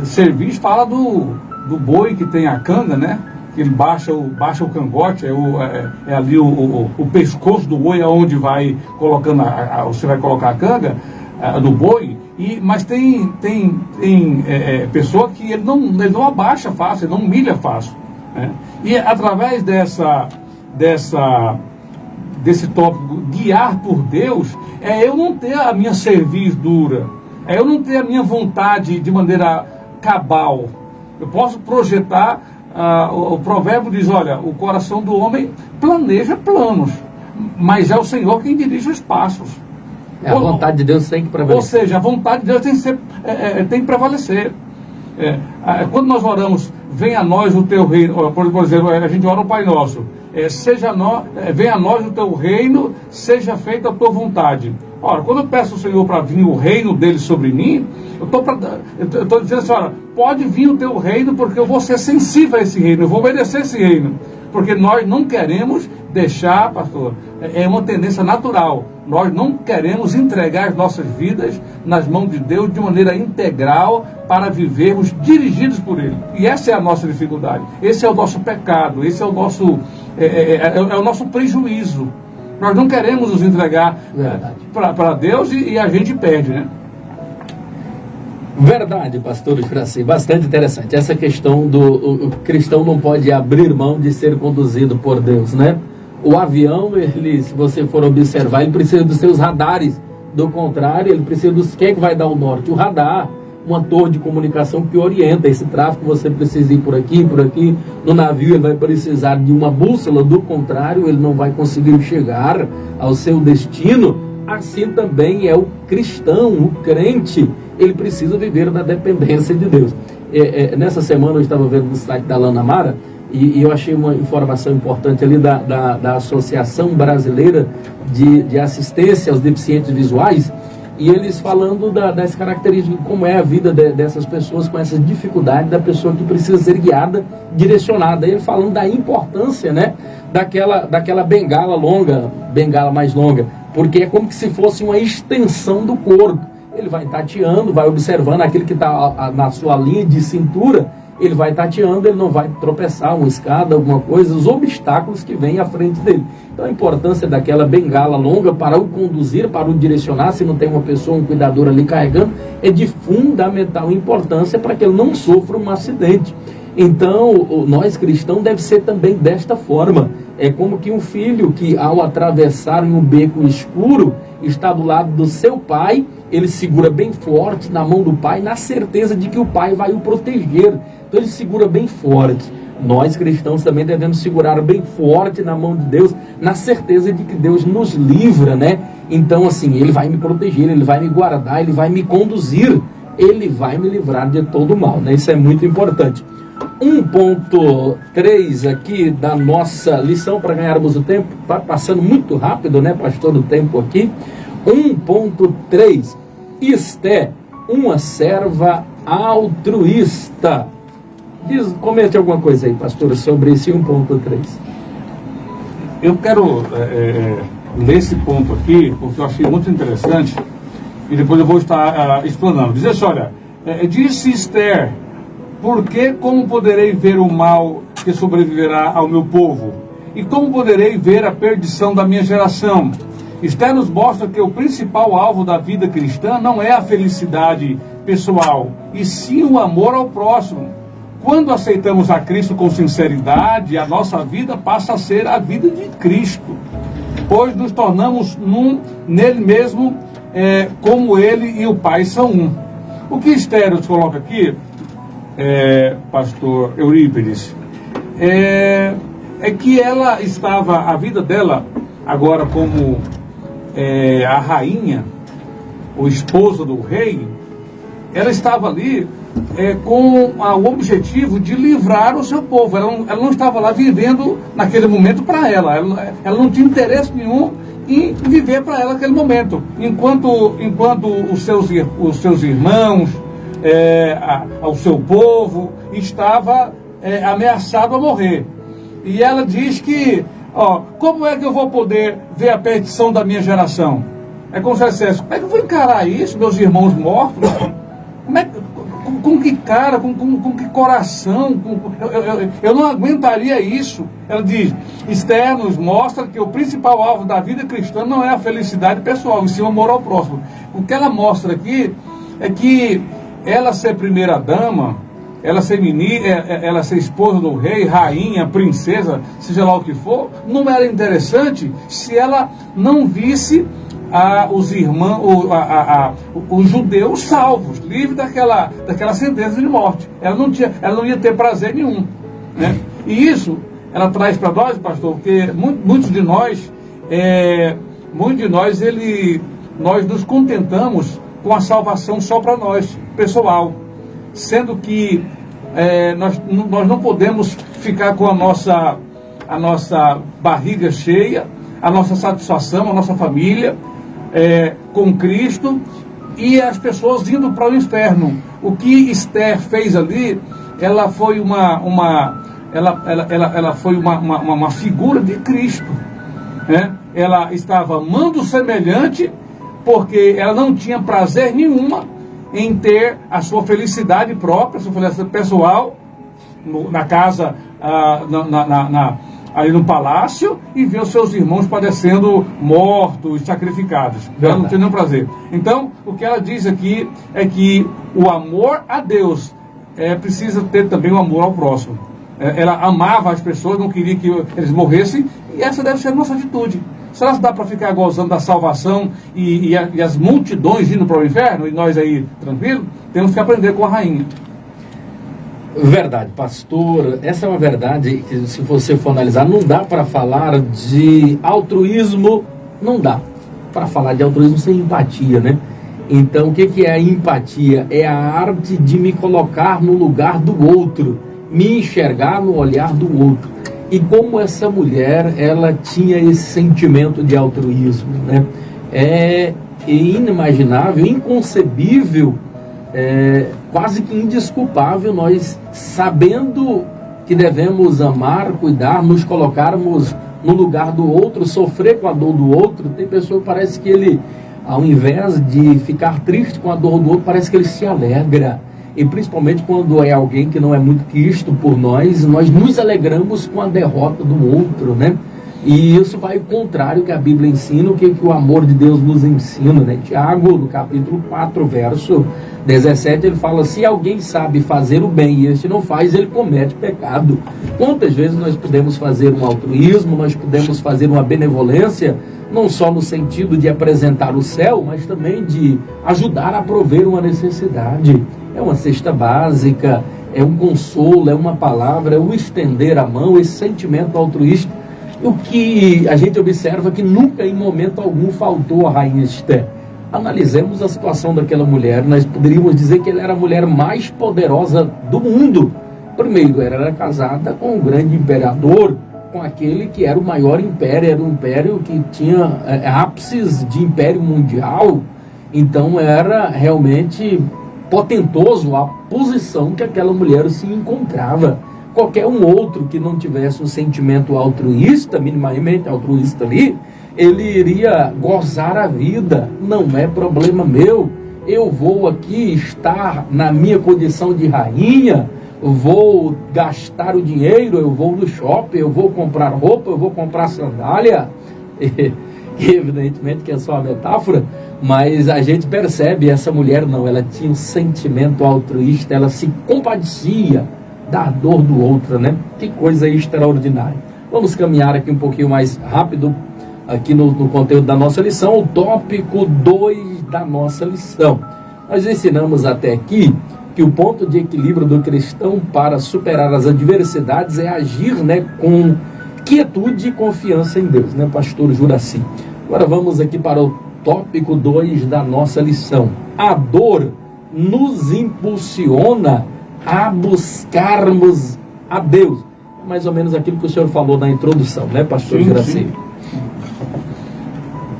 S2: Cerviz fala do boi que tem a canga, né? Que ele baixa o cangote, é ali o pescoço do boi, aonde vai colocando você vai colocar a canga no boi. Mas tem pessoa que ele não abaixa fácil, ele não humilha fácil, né? E através desse tópico, guiar por Deus, eu não ter a minha cerviz dura, eu não ter a minha vontade de maneira cabal. Eu posso projetar o provérbio diz, olha, o coração do homem planeja planos, mas é o Senhor quem dirige os passos.
S1: A vontade de Deus tem que prevalecer.
S2: Ou seja, a vontade de Deus tem que prevalecer. Quando nós oramos, venha a nós o teu reino, por exemplo, a gente ora o Pai Nosso, venha a nós o teu reino, seja feita a tua vontade. Ora, quando eu peço ao Senhor para vir o reino dele sobre mim, eu estou dizendo assim, olha, pode vir o teu reino, porque eu vou ser sensível a esse reino, eu vou obedecer esse reino. Porque nós não queremos deixar, pastor, é uma tendência natural, nós não queremos entregar as nossas vidas nas mãos de Deus de maneira integral para vivermos dirigidos por Ele. E essa é a nossa dificuldade, esse é o nosso pecado, esse é o nosso, o nosso prejuízo. Nós não queremos nos entregar para Deus e a gente perde, né?
S1: Verdade, pastor Juraci, bastante interessante. Essa questão do cristão não pode abrir mão de ser conduzido por Deus, né? O avião, se você for observar, ele precisa dos seus radares. Do contrário, ele precisa dos... Quem é que vai dar o norte? O radar, uma torre de comunicação que orienta esse tráfego. Você precisa ir por aqui, por aqui. No navio ele vai precisar de uma bússola, do contrário, ele não vai conseguir chegar ao seu destino. Assim também é o cristão, o crente. Ele precisa viver da dependência de Deus. Nessa semana eu estava vendo no site da Lana Mara e eu achei uma informação importante ali da Associação Brasileira de Assistência aos Deficientes Visuais, e eles falando das características, como é a vida dessas pessoas com essas dificuldades, da pessoa que precisa ser guiada, direcionada. Ele falando da importância, né, daquela bengala mais longa, porque é como que se fosse uma extensão do corpo. Ele vai tateando, vai observando aquele que está na sua linha de cintura, ele vai tateando, ele não vai tropeçar, uma escada, alguma coisa, os obstáculos que vêm à frente dele. Então a importância daquela bengala longa para o conduzir, para o direcionar, se não tem uma pessoa, um cuidador ali carregando, é de fundamental importância para que ele não sofra um acidente. Então, nós cristãos deve ser também desta forma. É como que um filho que, ao atravessar em um beco escuro, está do lado do seu pai, ele segura bem forte na mão do pai, na certeza de que o pai vai o proteger. Então ele segura bem forte. Nós cristãos também devemos segurar bem forte na mão de Deus, na certeza de que Deus nos livra, né? Então assim, Ele vai me proteger, Ele vai me guardar, Ele vai me conduzir, Ele vai me livrar de todo mal, né? Isso é muito importante. 1.3 aqui da nossa lição, para ganharmos o tempo, está passando muito rápido, né, pastor, o tempo aqui. 1.3, Esté, uma serva altruísta. Comente alguma coisa aí, pastor, sobre esse 1.3.
S2: Eu quero ler esse ponto aqui, porque eu achei muito interessante, e depois eu vou estar explanando. Diz assim, olha, disse Esther, porque como poderei ver o mal que sobreviverá ao meu povo? E como poderei ver a perdição da minha geração? Esther nos mostra que o principal alvo da vida cristã não é a felicidade pessoal, e sim o amor ao próximo. Quando aceitamos a Cristo com sinceridade, a nossa vida passa a ser a vida de Cristo, pois nos tornamos nele mesmo, como Ele e o Pai são um. O que Esther nos coloca aqui, pastor Eurípides, é que ela estava, a vida dela, agora como a rainha, o esposo do rei, ela estava ali com o objetivo de livrar o seu povo. Ela não estava lá vivendo naquele momento para ela. Ela não tinha interesse nenhum em viver para ela aquele momento. Enquanto os seus irmãos, ao seu povo, estava ameaçado a morrer. E ela diz que, como é que eu vou poder ver a perdição da minha geração? É como se ela dissesse, como é que eu vou encarar isso, meus irmãos mortos? Com que cara, com que coração? Eu não aguentaria isso. Ela diz, Esther nos mostra que o principal alvo da vida cristã não é a felicidade pessoal, e sim o amor ao próximo. O que ela mostra aqui é que ela ser primeira dama, ela ser esposa do rei, rainha, princesa, seja lá o que for, não era interessante se ela não visse os irmãos, os judeus salvos, livres daquela sentença de morte. Ela não ia ter prazer nenhum. né? E isso ela traz para nós, pastor, porque muitos de nós nós nos contentamos com a salvação só para nós, pessoal, sendo que nós não podemos ficar com a nossa barriga cheia, a nossa satisfação, a nossa família, com Cristo, e as pessoas indo para o inferno. O que Esther fez ali, ela foi uma figura de Cristo, né? Ela estava amando o semelhante, porque ela não tinha prazer nenhuma em ter a sua felicidade própria, a sua felicidade pessoal, na casa, ali no palácio, e ver os seus irmãos padecendo mortos, sacrificados. Ela não tinha nenhum prazer. Então, o que ela diz aqui é que o amor a Deus precisa ter também o amor ao próximo. Ela amava as pessoas, não queria que eles morressem, e essa deve ser a nossa atitude. Será que dá para ficar gozando da salvação e as multidões indo para o inferno, e nós aí tranquilo? Temos que aprender com a rainha.
S1: Verdade, pastor. Essa é uma verdade que, se você for analisar, não dá para falar de altruísmo, não dá para falar de altruísmo sem empatia, né? Então, o que é a empatia? É a arte de me colocar no lugar do outro, me enxergar no olhar do outro. E como essa mulher, ela tinha esse sentimento de altruísmo, né? É inimaginável, inconcebível, quase que indesculpável nós, sabendo que devemos amar, cuidar, nos colocarmos no lugar do outro, sofrer com a dor do outro. Tem pessoa que parece que ele, ao invés de ficar triste com a dor do outro, parece que ele se alegra. E principalmente quando é alguém que não é muito quisto por nós nos alegramos com a derrota do outro, né? E isso vai ao contrário que a Bíblia ensina, o que o amor de Deus nos ensina, né? Tiago, no capítulo 4, verso 17, ele fala: se alguém sabe fazer o bem e este não faz, ele comete pecado. Quantas vezes nós podemos fazer um altruísmo, nós podemos fazer uma benevolência, não só no sentido de apresentar o céu, mas também de ajudar a prover uma necessidade. É uma cesta básica, é um consolo, é uma palavra, é um estender a mão, esse sentimento altruísta. O que a gente observa que nunca, em momento algum, faltou a rainha Esther. Analisemos a situação daquela mulher. Nós poderíamos dizer que ela era a mulher mais poderosa do mundo. Primeiro, ela era casada com um grande imperador, com aquele que era o maior império, era um império que tinha ápices de império mundial. Então era realmente potentoso a posição que aquela mulher se encontrava. Qualquer um outro que não tivesse um sentimento altruísta, minimamente altruísta ali, ele iria gozar a vida. Não é problema meu, eu vou aqui estar na minha condição de rainha, vou gastar o dinheiro, eu vou no shopping, eu vou comprar roupa, eu vou comprar sandália. Evidentemente que é só uma metáfora, mas a gente percebe, essa mulher não, ela tinha um sentimento altruísta, ela se compadecia da dor do outro, né? Que coisa extraordinária. Vamos caminhar aqui um pouquinho mais rápido, aqui no conteúdo da nossa lição, o tópico 2 da nossa lição. Nós ensinamos até aqui que o ponto de equilíbrio do cristão para superar as adversidades é agir, né, com quietude e confiança em Deus, né, pastor Juraci? Agora vamos aqui para o tópico 2 da nossa lição. A dor nos impulsiona a buscarmos a Deus. Mais ou menos aquilo que o senhor falou na introdução, né, pastor Juraci?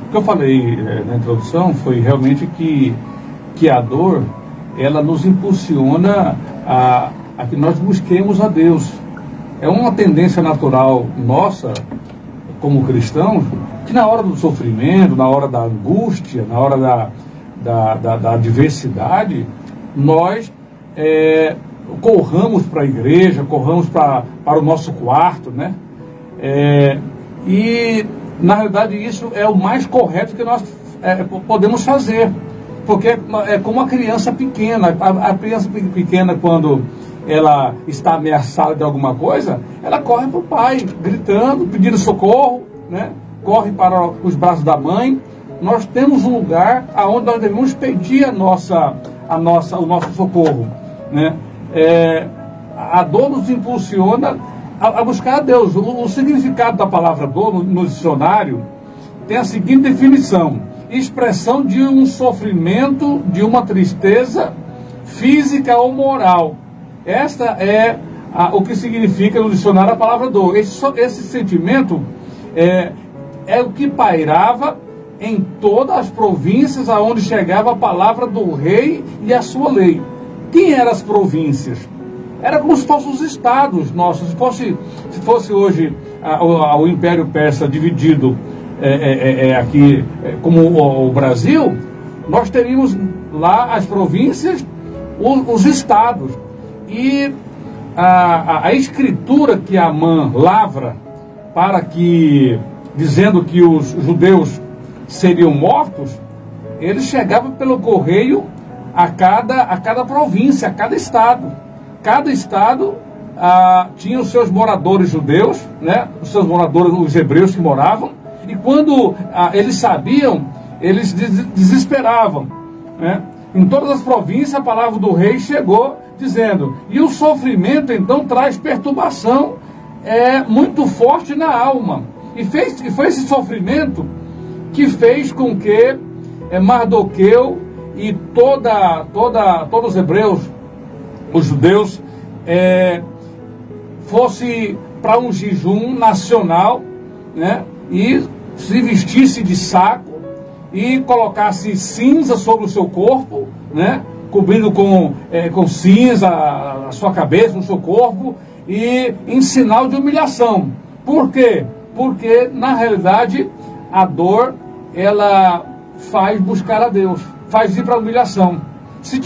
S2: O que eu falei na introdução foi realmente que a dor, ela nos impulsiona a que nós busquemos a Deus. É uma tendência natural nossa, como cristãos, que na hora do sofrimento, na hora da angústia, na hora da adversidade, nós corramos para a igreja, corramos para o nosso quarto, né? E, na realidade, isso é o mais correto que nós podemos fazer. Porque é como uma criança pequena. A criança pequena, quando ela está ameaçada de alguma coisa, ela corre para o pai, gritando, pedindo socorro, né? Corre para os braços da mãe. Nós temos um lugar onde nós devemos pedir o nosso socorro, né? a dor nos impulsiona a buscar a Deus. O significado da palavra dor no dicionário tem a seguinte definição: expressão de um sofrimento, de uma tristeza física ou moral. Esta é o que significa no dicionário a palavra dor. Esse sentimento é o que pairava em todas as províncias aonde chegava a palavra do rei e a sua lei. Quem eram as províncias? Era como se fossem os estados nossos. Se fosse hoje o Império Persa dividido aqui como o Brasil, nós teríamos lá as províncias, os estados. E a escritura que Amã lavra dizendo que os judeus seriam mortos, ele chegava pelo correio a cada província, a cada estado. Cada estado tinha os seus moradores judeus, né? Os seus moradores, os hebreus que moravam, e quando eles sabiam, eles desesperavam, né? Em todas as províncias a palavra do rei chegou dizendo, e o sofrimento então traz perturbação muito forte na alma, e foi esse sofrimento que fez com que Mardoqueu e todos os hebreus, os judeus, fosse para um jejum nacional, né? E se vestisse de saco e colocasse cinza sobre o seu corpo, né? Cobrindo com cinza a sua cabeça, o seu corpo, e em sinal de humilhação. Por quê? Porque na realidade a dor, ela faz buscar a Deus, faz ir para a humilhação. Se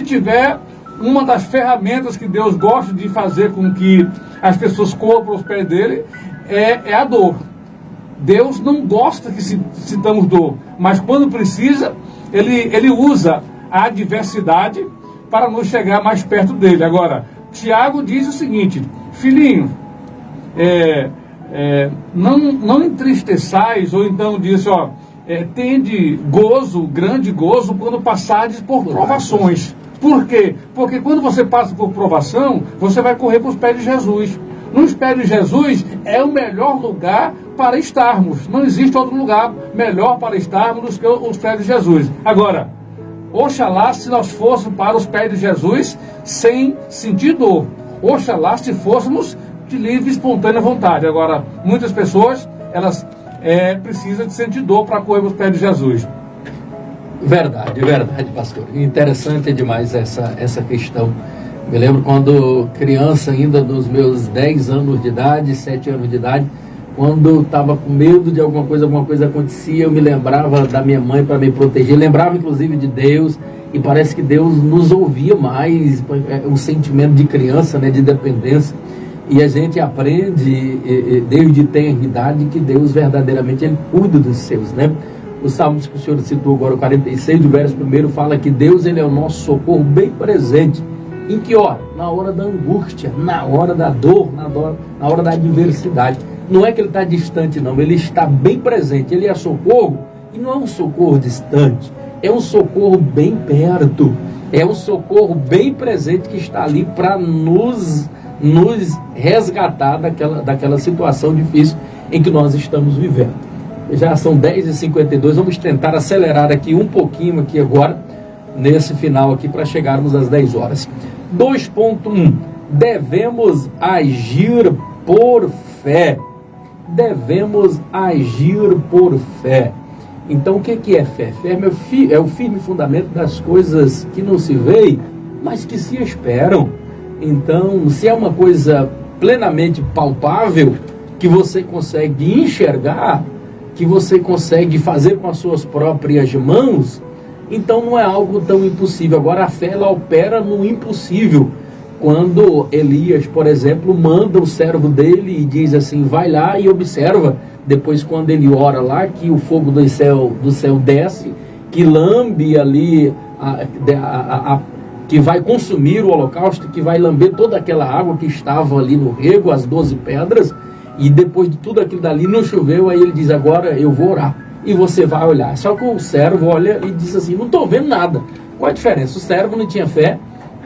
S2: tiver uma das ferramentas que Deus gosta de fazer com que as pessoas corram para os pés dele, é a dor. Deus não gosta que sintamos dor, mas quando precisa, ele usa a adversidade para nos chegar mais perto dele. Agora, Tiago diz o seguinte: filhinho, não entristeçais, ou então diz, tende gozo, grande gozo, quando passardes por provações. Por quê? Porque quando você passa por provação, você vai correr para os pés de Jesus. Nos pés de Jesus é o melhor lugar para estarmos. Não existe outro lugar melhor para estarmos do que os pés de Jesus. Agora, oxalá se nós fôssemos para os pés de Jesus sem sentir dor. Oxalá se fôssemos de livre e espontânea vontade. Agora, muitas pessoas, elas precisam de sentir dor para correr para os pés de Jesus.
S1: Verdade, pastor. Interessante demais essa questão. Me lembro quando criança, ainda dos meus 10 anos de idade, 7 anos de idade, quando estava com medo de alguma coisa acontecia, eu me lembrava da minha mãe para me proteger, lembrava inclusive de Deus, e parece que Deus nos ouvia mais, o sentimento de criança, né, de dependência, e a gente aprende desde tenridade que Deus verdadeiramente ele cuida dos seus, né? Os salmos que o senhor citou agora, o 46, do verso 1, fala que Deus ele é o nosso socorro bem presente. Em que hora? Na hora da angústia, na hora da dor, na hora da adversidade. Não é que ele está distante, não. Ele está bem presente. Ele é socorro, e não é um socorro distante. É um socorro bem perto. É um socorro bem presente que está ali para nos resgatar daquela situação difícil em que nós estamos vivendo. Já são 10h52. Vamos tentar acelerar aqui um pouquinho aqui agora, nesse final aqui, para chegarmos às 10 horas. 2.1. Devemos agir por fé. Devemos agir por fé. Então, o que é fé? Fé é o firme fundamento das coisas que não se veem, mas que se esperam. Então, se é uma coisa plenamente palpável, que você consegue enxergar, que você consegue fazer com as suas próprias mãos, então não é algo tão impossível. Agora, a fé, ela opera no impossível. Quando Elias, por exemplo, manda o servo dele e diz assim, vai lá e observa, depois quando ele ora lá, que o fogo do céu desce, que lambe ali, que vai consumir o holocausto, que vai lamber toda aquela água que estava ali no rego, as 12 pedras, e depois de tudo aquilo dali não choveu, aí ele diz, agora eu vou orar. E você vai olhar. Só que o servo olha e diz assim, não estou vendo nada. Qual a diferença? O servo não tinha fé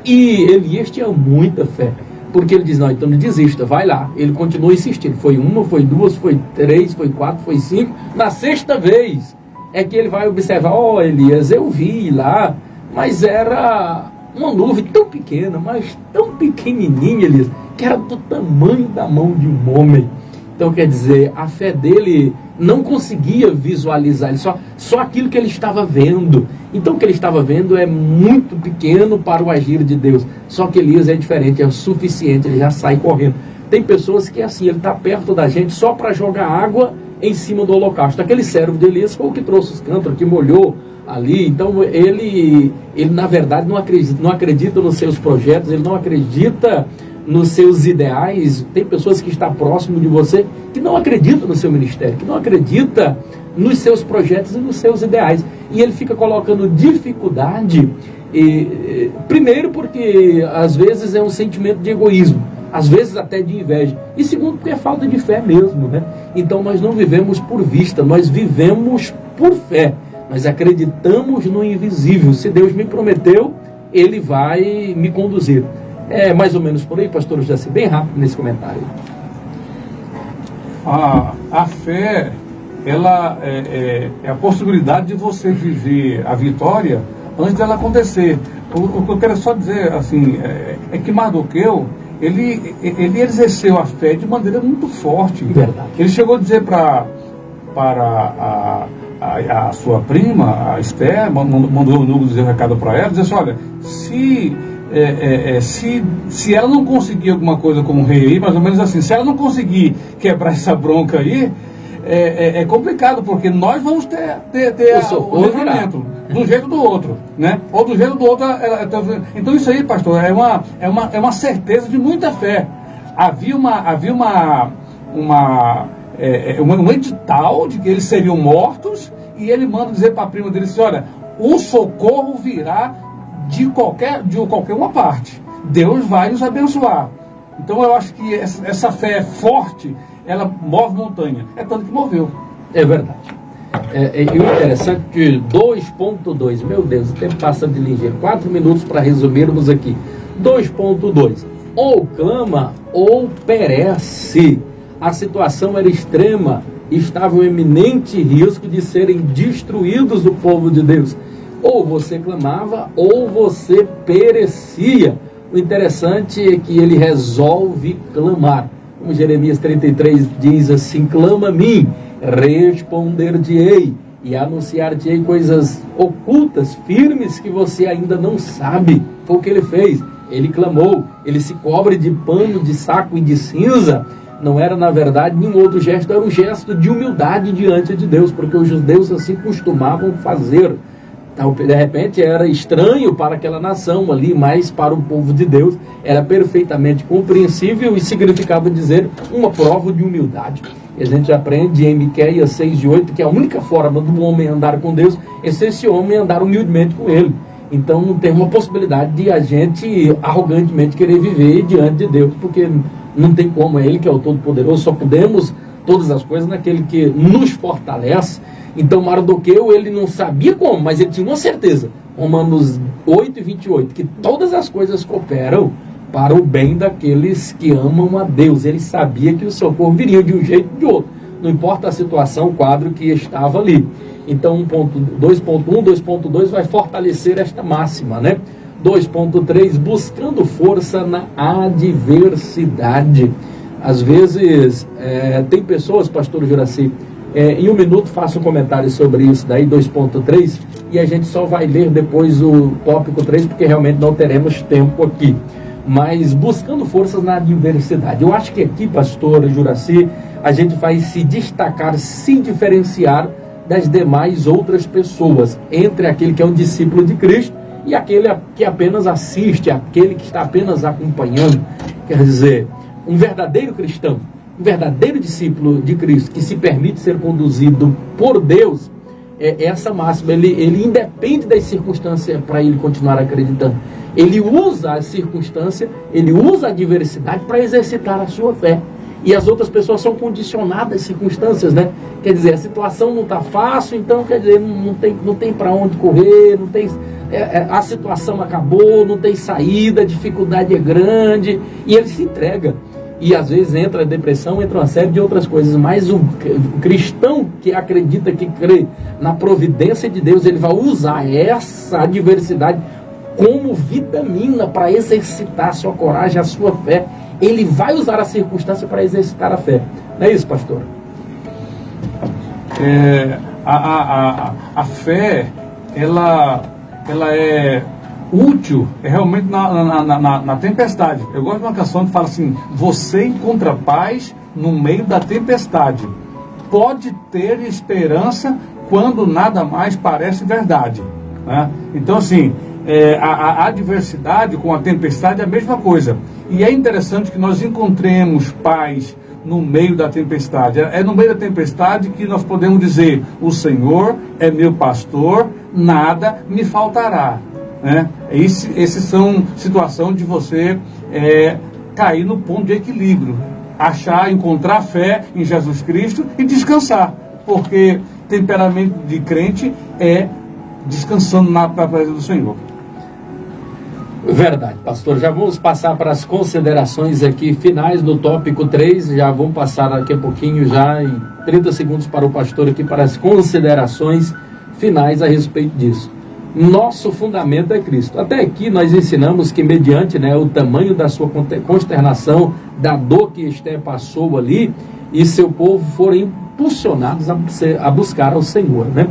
S1: e Elias tinha muita fé. Porque ele diz, não, então não desista, vai lá. Ele continua insistindo. Foi uma, foi duas, foi três, foi quatro, foi cinco. Na sexta vez é que ele vai observar, Elias, eu vi lá, mas era uma nuvem tão pequena, mas tão pequenininha, Elias, que era do tamanho da mão de um homem. Então, quer dizer, a fé dele não conseguia visualizar, só aquilo que ele estava vendo. Então, o que ele estava vendo é muito pequeno para o agir de Deus. Só que Elias é diferente, é o suficiente, ele já sai correndo. Tem pessoas que, assim, ele está perto da gente só para jogar água em cima do holocausto. Aquele servo de Elias foi o que trouxe os cântaros, que molhou ali. Então, ele na verdade, não acredita nos seus projetos, ele não acredita nos seus ideais. Tem pessoas que estão próximo de você que não acreditam no seu ministério, que não acreditam nos seus projetos e nos seus ideais. E ele fica colocando dificuldade, primeiro porque às vezes é um sentimento de egoísmo, às vezes até de inveja, e segundo porque é falta de fé mesmo, né? Então nós não vivemos por vista, nós vivemos por fé, nós acreditamos no invisível. Se Deus me prometeu, Ele vai me conduzir. É mais ou menos por aí, pastor Jaci, bem rápido nesse comentário.
S2: A fé, ela é a possibilidade de você viver a vitória antes dela acontecer. O que eu quero só dizer, assim, é que Mardoqueu, ele exerceu a fé de maneira muito forte.
S1: Verdade.
S2: Ele chegou a dizer para a sua prima, a Esther, mandou o Nugo dizer um recado para ela, dizer assim, olha, se ela não conseguir alguma coisa com o rei aí, mais ou menos assim, se ela não conseguir quebrar essa bronca aí, é complicado, porque nós vamos ter o livramento de um jeito ou do outro, né? Ou do jeito do outro. Então isso aí, pastor, é uma certeza de muita fé. Havia um edital de que eles seriam mortos, e ele manda dizer para a prima dele assim, olha, o socorro virá de qualquer uma parte. Deus vai nos abençoar. Então eu acho que essa fé forte, ela move montanha. É tanto que moveu.
S1: É verdade. E o interessante que 2.2, meu Deus, o tempo passa de ligeiro. 4 minutos para resumirmos aqui. 2.2, ou clama ou perece. A situação era extrema, estava em iminente risco de serem destruídos o povo de Deus. Ou você clamava, ou você perecia. O interessante é que ele resolve clamar. Como Jeremias 33 diz assim, clama a mim, responder-te-ei, e anunciar-te-ei coisas ocultas, firmes, que você ainda não sabe. Foi o que ele fez. Ele clamou, ele se cobre de pano, de saco e de cinza. Não era, na verdade, nenhum outro gesto, era um gesto de humildade diante de Deus, porque os judeus assim costumavam fazer. Então, de repente era estranho para aquela nação ali, mas para o povo de Deus era perfeitamente compreensível e significava dizer uma prova de humildade. E a gente aprende em Miqueias 6:8 que a única forma do homem andar com Deus é se esse homem andar humildemente com Ele. Então não tem uma possibilidade de a gente arrogantemente querer viver diante de Deus, porque não tem como, é Ele que é o Todo-Poderoso, só podemos todas as coisas naquele que nos fortalece. Então Mardoqueu, ele não sabia como, mas ele tinha uma certeza, Romanos 8:28, que todas as coisas cooperam para o bem daqueles que amam a Deus. Ele sabia que o socorro viria de um jeito ou de outro, não importa a situação, o quadro que estava ali. Então 2.1, 2.2 vai fortalecer esta máxima, né? 2.3, buscando força na adversidade. Às vezes, tem pessoas, pastor Juraci, em um minuto faço um comentário sobre isso daí, 2.3, e a gente só vai ler depois o tópico 3, porque realmente não teremos tempo aqui. Mas buscando forças na adversidade. Eu acho que aqui, pastor Juraci, a gente vai se destacar, se diferenciar das demais outras pessoas, entre aquele que é um discípulo de Cristo e aquele que apenas assiste, aquele que está apenas acompanhando. Quer dizer, um verdadeiro cristão, um verdadeiro discípulo de Cristo, que se permite ser conduzido por Deus, essa máxima, ele independe das circunstâncias para ele continuar acreditando. Ele usa a circunstância, ele usa a adversidade para exercitar a sua fé. E as outras pessoas são condicionadas às circunstâncias, né? Quer dizer, a situação não está fácil, então, quer dizer, não tem para onde correr, a situação acabou, não tem saída, a dificuldade é grande, e ele se entrega. E às vezes entra a depressão, entra uma série de outras coisas, mas o cristão que acredita, que crê na providência de Deus, ele vai usar essa adversidade como vitamina para exercitar a sua coragem, a sua fé. Ele vai usar a circunstância para exercitar a fé. Não é isso, pastor?
S2: A fé, ela é útil realmente na tempestade. Eu gosto de uma canção que fala assim: você encontra paz no meio da tempestade, pode ter esperança quando nada mais parece verdade, né? Então assim, a adversidade com a tempestade é a mesma coisa, e é interessante que nós encontremos paz no meio da tempestade. É no meio da tempestade que nós podemos dizer: o Senhor é meu pastor, nada me faltará, né? Esses são situações de você cair no ponto de equilíbrio, encontrar fé em Jesus Cristo e descansar, porque temperamento de crente é descansando na presença do Senhor.
S1: Verdade, pastor. Já vamos passar para as considerações aqui finais no tópico 3. Já vamos passar daqui a pouquinho, já em 30 segundos para o pastor aqui, para as considerações finais a respeito disso. Nosso fundamento é Cristo. Até aqui nós ensinamos que mediante, né, o tamanho da sua consternação, da dor que Esther passou ali, e seu povo foram impulsionados a buscar ao Senhor, né?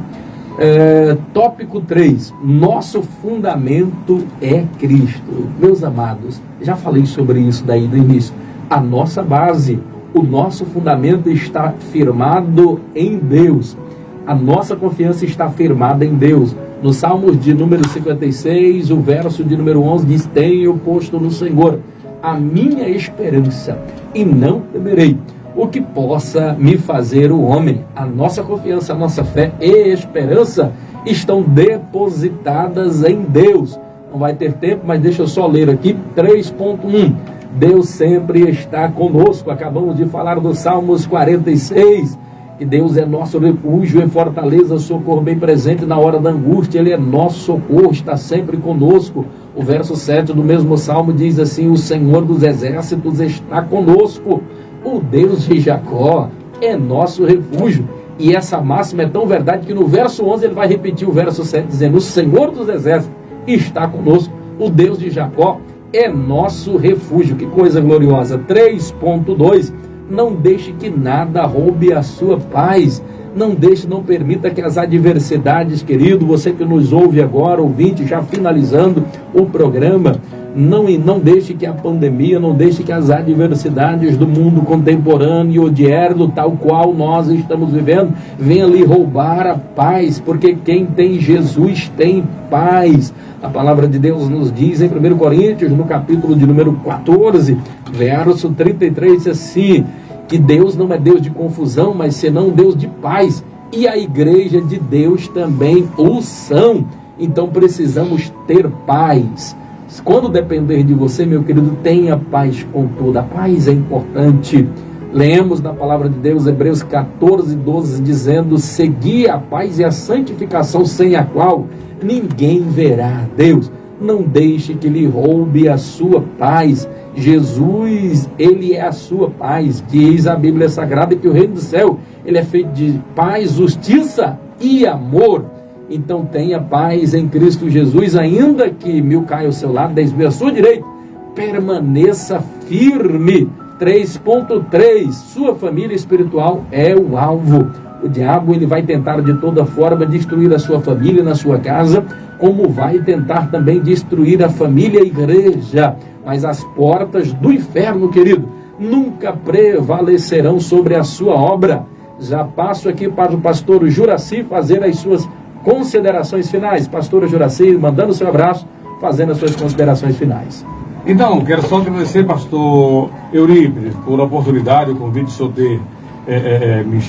S1: Tópico 3, nosso fundamento é Cristo. Meus amados, já falei sobre isso daí no início. A nossa base, o nosso fundamento está firmado em Deus. A nossa confiança está firmada em Deus. No Salmo de número 56, o verso de número 11 diz: tenho posto no Senhor a minha esperança e não temerei o que possa me fazer o homem. A nossa confiança, a nossa fé e esperança estão depositadas em Deus. Não vai ter tempo, mas deixa eu só ler aqui 3.1. Deus sempre está conosco. Acabamos de falar do Salmos 46, que Deus é nosso refúgio e fortaleza, socorro bem presente na hora da angústia. Ele é nosso socorro, está sempre conosco. O verso 7 do mesmo Salmo diz assim: o Senhor dos exércitos está conosco. O Deus de Jacó é nosso refúgio. E essa máxima é tão verdade que no verso 11 ele vai repetir o verso 7, dizendo: o Senhor dos exércitos está conosco. O Deus de Jacó é nosso refúgio. Que coisa gloriosa. 3.2, não deixe que nada roube a sua paz. Não permita que as adversidades, querido, você que nos ouve agora, ouvinte, já finalizando o programa, não deixe que a pandemia, não deixe que as adversidades do mundo contemporâneo, odierno, tal qual nós estamos vivendo, venha lhe roubar a paz, porque quem tem Jesus tem paz. A palavra de Deus nos diz em 1 Coríntios, no capítulo de número 14, verso 33, diz assim: que Deus não é Deus de confusão, mas senão Deus de paz, e a igreja de Deus também o são. Então precisamos ter paz. Quando depender de você, meu querido, tenha paz com toda. A paz é importante. Lemos na palavra de Deus, Hebreus 14:12, dizendo: segui a paz e a santificação, sem a qual ninguém verá a Deus. Não deixe que lhe roube a sua paz. Jesus, ele é a sua paz. Diz a Bíblia Sagrada que o reino do céu, ele é feito de paz, justiça e amor. Então tenha paz em Cristo Jesus, ainda que 1000 caia ao seu lado, 10.000 à sua direita, permaneça firme. 3.3, sua família espiritual é o alvo. O diabo, ele vai tentar de toda forma destruir a sua família na sua casa, como vai tentar também destruir a família e a igreja. Mas as portas do inferno, querido, nunca prevalecerão sobre a sua obra. Já passo aqui para o pastor Juraci fazer as suas considerações finais. Pastor Juraci, mandando o seu abraço, fazendo as suas considerações finais.
S2: Então, quero só agradecer, pastor Eurípides, por a oportunidade, o convite de o senhor ter me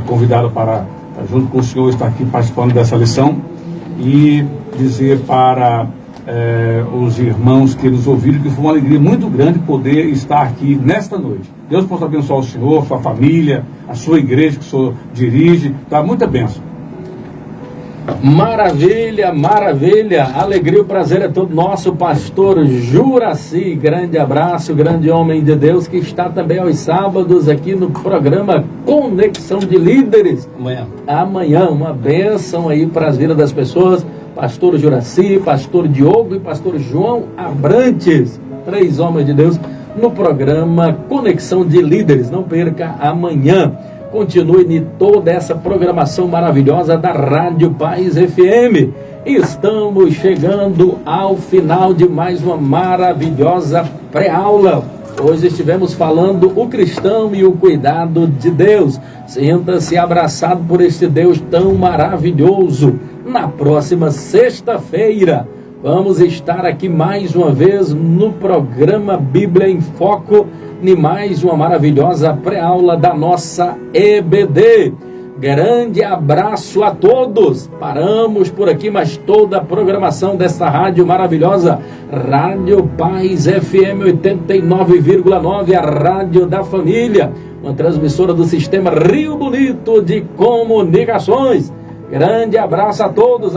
S2: convidado para, junto com o senhor, estar aqui participando dessa lição, e dizer para os irmãos que nos ouviram que foi uma alegria muito grande poder estar aqui nesta noite. Deus possa abençoar o senhor, sua família, a sua igreja que o senhor dirige, tá? Muita bênção.
S1: Maravilha, maravilha, alegria, o prazer é todo nosso, pastor Juraci, grande abraço, grande homem de Deus, que está também aos sábados aqui no programa Conexão de Líderes. Amanhã, uma bênção aí para as vidas das pessoas, pastor Juraci, pastor Diogo e pastor João Abrantes, 3 homens de Deus no programa Conexão de Líderes. Não perca amanhã. Continue em toda essa programação maravilhosa da Rádio Paz FM. Estamos chegando ao final de mais uma maravilhosa pré-aula. Hoje estivemos falando o cristão e o cuidado de Deus. Sinta-se abraçado por este Deus tão maravilhoso. Na próxima sexta-feira, vamos estar aqui mais uma vez no programa Bíblia em Foco, em mais uma maravilhosa pré-aula da nossa EBD. Grande abraço a todos. Paramos por aqui, mas toda a programação dessa rádio maravilhosa, Rádio Paz FM 89,9, a rádio da família, uma transmissora do Sistema Rio Bonito de Comunicações. Grande abraço a todos.